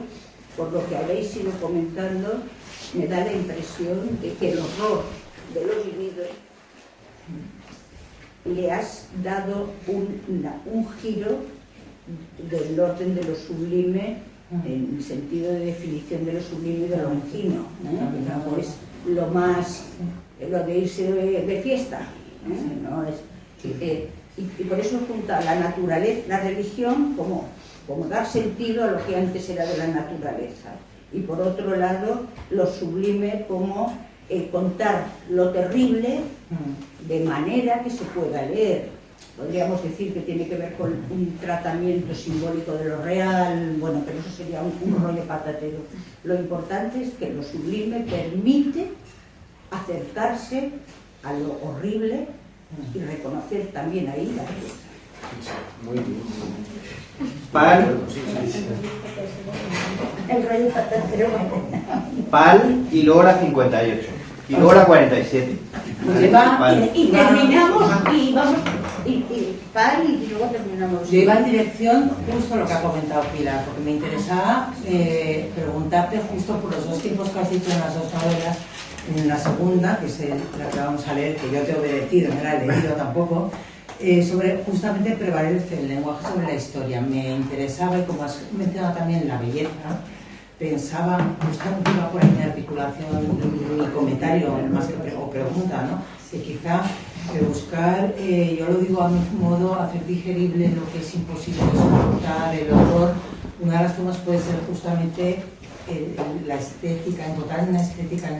por lo que habéis ido comentando, me da la impresión de que el horror de lo vivido le has dado un giro del orden de lo sublime, en el sentido de definición de lo sublime y de lo angino, digamos, lo de irse de fiesta, ¿no? Y por eso junta la naturaleza, la religión como dar sentido a lo que antes era de la naturaleza, y por otro lado lo sublime como contar lo terrible de manera que se pueda leer. Podríamos decir que tiene que ver con un tratamiento simbólico de lo real, bueno, pero eso sería un rollo patatero. Lo importante es que lo sublime permite acercarse a lo horrible y reconocer también ahí la belleza.
Muy bien.
El rollo patatero.
Pal y luego la 58. Y luego la 47.
Y terminamos y vamos. Pal y luego terminamos.
Yo iba en dirección justo a lo que ha comentado Pilar, porque me interesaba preguntarte justo por los dos tiempos que has dicho en las dos novelas. En la segunda, que es la que vamos a leer, que yo te he obedecido, no la he leído tampoco, sobre justamente prevalece el lenguaje sobre la historia. Me interesaba, y como has mencionado también la belleza, pensaba, justamente iba por ahí mi articulación, mi comentario, más que pregunta, ¿no? Que quizá buscar, yo lo digo a mi modo, hacer digerible lo que es imposible de soportar, el horror. Una de las formas puede ser justamente la estética, encontrar una estética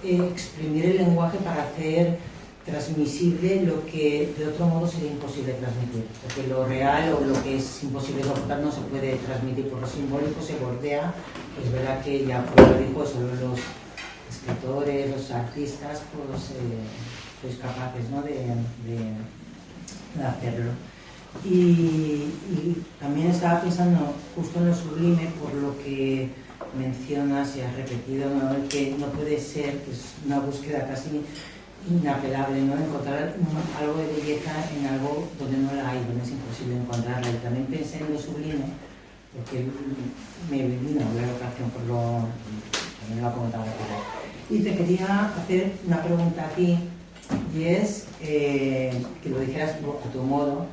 y exprimir el lenguaje para hacer transmisible lo que de otro modo sería imposible transmitir, porque lo real o lo que es imposible soportar no se puede transmitir por lo simbólico, se bordea. Es verdad que ya Freud lo dijo, solo los escritores, los artistas, pues sois capaces, ¿no?, de hacerlo. Y también estaba pensando justo en lo sublime, por lo que mencionas y has repetido, ¿no?, que no puede ser, que es una búsqueda casi inapelable, ¿no?, encontrar algo de belleza en algo donde no la hay, donde es imposible encontrarla. Y también pensé en lo sublime, porque me vino la ocasión por lo también lo ha comentado la Pilar. Y te quería hacer una pregunta a ti, y es que lo dijeras a tu modo.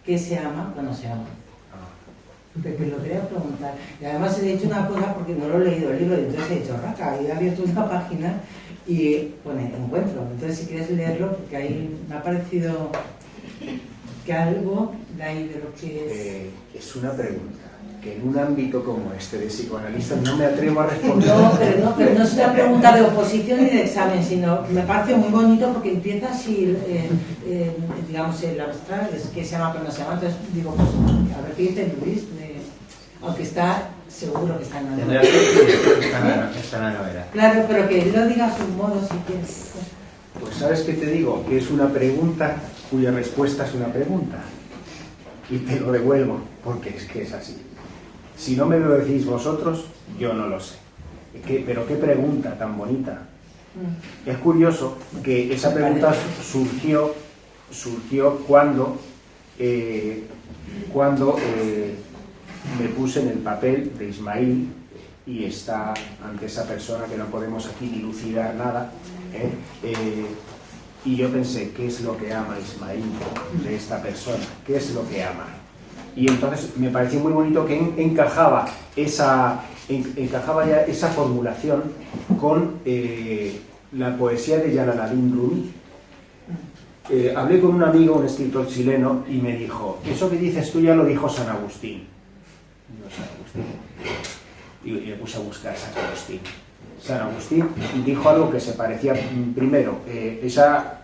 ¿Qué se ama cuando se ama? Te lo quería preguntar. Y además he dicho una cosa porque no lo he leído el libro, y entonces he dicho raca, y he abierto una página y pone encuentro. Entonces si quieres leerlo, porque ahí me ha parecido que algo de ahí de lo que es...
Es una pregunta que en un ámbito como este de psicoanalista no me atrevo a responder.
Pero no es una pregunta de oposición ni de examen, sino me parece muy bonito porque empieza así, digamos, el abstracto, es que se llama pero no se llama. Entonces digo, pues, a ver qué dice Luis, aunque está seguro que está en la novela.
Está en la novela.
Claro, pero que lo diga a su modo si quieres.
Pues ¿sabes qué te digo? Que es una pregunta cuya respuesta es una pregunta. Y te lo devuelvo, porque es que es así. Si no me lo decís vosotros, yo no lo sé. Pero qué pregunta tan bonita. Es curioso que esa pregunta surgió cuando me puse en el papel de Ismail y está ante esa persona que no podemos aquí dilucidar nada, y yo pensé, ¿qué es lo que ama Ismail de esta persona? ¿Qué es lo que ama? Y entonces me pareció muy bonito que encajaba ya esa formulación con la poesía de Jalaluddin Rumi. Hablé con un amigo, un escritor chileno, y me dijo, eso que dices tú ya lo dijo San Agustín. Digo, San Agustín. Y me puse a buscar San Agustín. San Agustín dijo algo que se parecía, primero, esa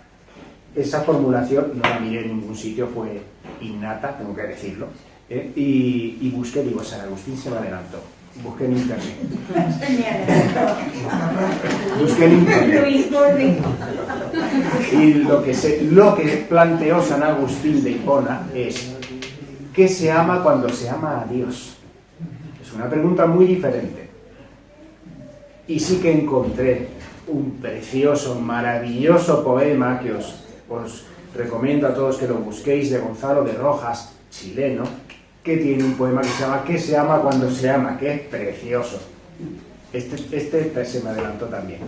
formulación no la miré en ningún sitio, fue innata, tengo que decirlo, y busqué, digo, San Agustín se me adelantó. Busqué en internet. Busqué en internet. Y lo que planteó San Agustín de Hipona es ¿qué se ama cuando se ama a Dios? Es una pregunta muy diferente. Y sí que encontré un precioso, maravilloso poema que os recomiendo a todos que lo busquéis, de Gonzalo de Rojas, chileno, que tiene un poema que se llama ¿Qué se ama cuando se ama?, que es precioso. Este se me adelantó también.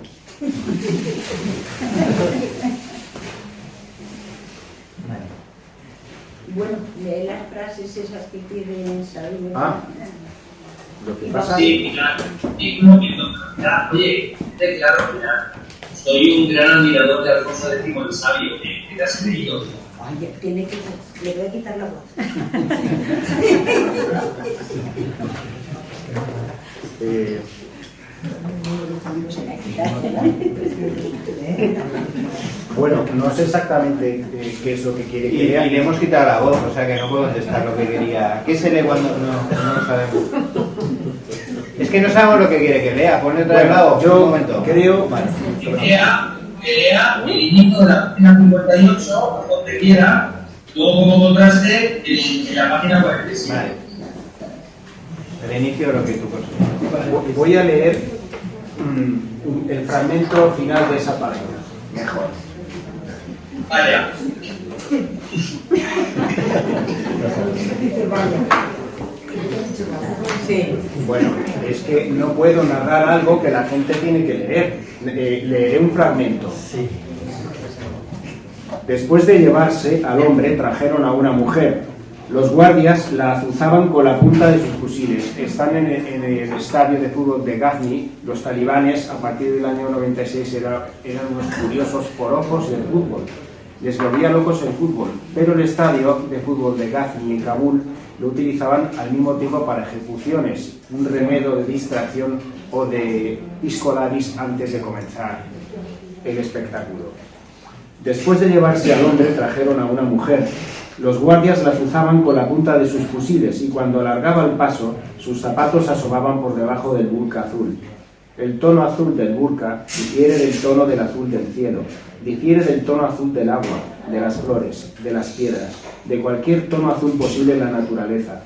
Bueno, lee las frases esas que quieren saber.
Lo que pasa...
Sí, claro. Ya, oye, claro, mira, soy un gran admirador de Alfonso X el Sabio, ¿qué te has creído?
Oye, le voy a quitar la voz.
Bueno, no sé exactamente qué es lo que quiere que lea.
Y le hemos quitado la voz, o sea que no puedo contestar lo que quería. ¿Qué se lee cuando no lo sabemos? Es que no sabemos lo que quiere que lea. Ponle otra vez lado.
Yo
un momento.
creo...
Vale.
Que lea el inicio de la página 58, donde quiera, luego contraste en la página 45.
Vale. El inicio de lo que tú consideras.
Voy a leer el fragmento final de esa página. Mejor.
Vaya.
Sí.
Bueno, es que no puedo narrar algo que la gente tiene que leer. Leeré un fragmento. Después de llevarse al hombre, trajeron a una mujer. Los guardias la azuzaban con la punta de sus fusiles. Están en el estadio de fútbol de Ghazni. Los talibanes, a partir del año 96, eran unos curiosos forofos del fútbol. Les volvía locos el fútbol, pero el estadio de fútbol de Ghazni en Kabul lo utilizaban al mismo tiempo para ejecuciones, un remedio de distracción o de pisco labis antes de comenzar el espectáculo. Después de llevarse al hombre, trajeron a una mujer. Los guardias la azuzaban con la punta de sus fusiles y cuando alargaba el paso, sus zapatos asomaban por debajo del burka azul. El tono azul del burka difiere del tono del azul del cielo, difiere del tono azul del agua, de las flores, de las piedras, de cualquier tono azul posible en la naturaleza.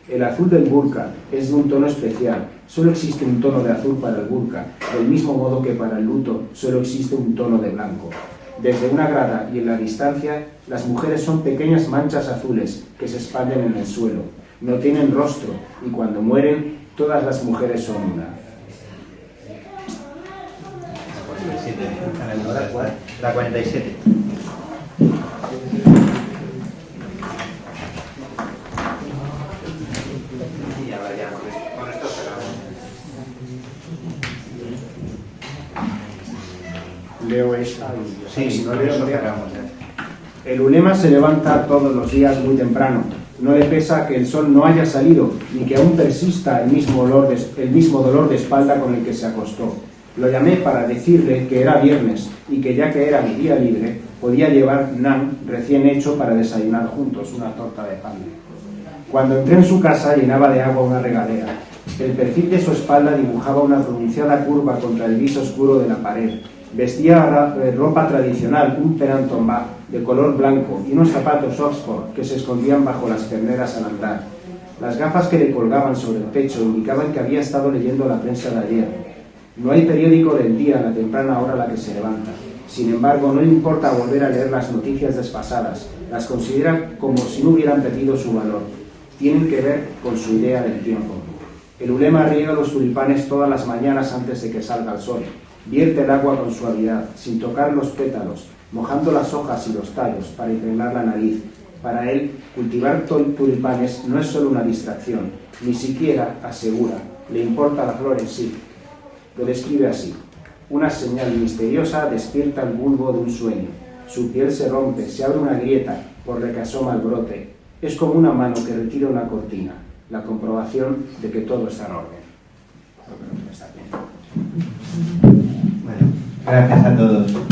El azul del burka es de un tono especial. Solo existe un tono de azul para el burka, del mismo modo que para el luto solo existe un tono de blanco. Desde una grada y en la distancia, las mujeres son pequeñas manchas azules que se expanden en el suelo. No tienen rostro y cuando mueren, todas las mujeres son una.
La 47. Y ya vayamos. Con esto cerramos.
Leo esta y
Sí,
si no
con
leo,
eso
leo.
cerramos.
El ulema se levanta todos los días muy temprano. No le pesa que el sol no haya salido, ni que aún persista el mismo dolor de espalda con el que se acostó. Lo llamé para decirle que era viernes y que ya que era mi día libre, podía llevar naan recién hecho para desayunar juntos, una torta de pan. Cuando entré en su casa llenaba de agua una regadera. El perfil de su espalda dibujaba una pronunciada curva contra el gris oscuro de la pared. Vestía ropa tradicional, un penant tombá de color blanco y unos zapatos Oxford que se escondían bajo las perneras al andar. Las gafas que le colgaban sobre el pecho indicaban que había estado leyendo la prensa de ayer. No hay periódico del día a la temprana hora a la que se levanta. Sin embargo, no le importa volver a leer las noticias desfasadas. Las considera como si no hubieran perdido su valor. Tienen que ver con su idea del tiempo. El ulema riega los tulipanes todas las mañanas antes de que salga el sol. Vierte el agua con suavidad, sin tocar los pétalos, mojando las hojas y los tallos para impregnar la nariz. Para él, cultivar tulipanes no es solo una distracción, ni siquiera, asegura, le importa la flor en sí. Lo describe así: una señal misteriosa despierta el bulbo de un sueño. Su piel se rompe, se abre una grieta por la que asoma el brote. Es como una mano que retira una cortina, la comprobación de que todo está en orden. Lo que no está bien.
Bueno, gracias a todos.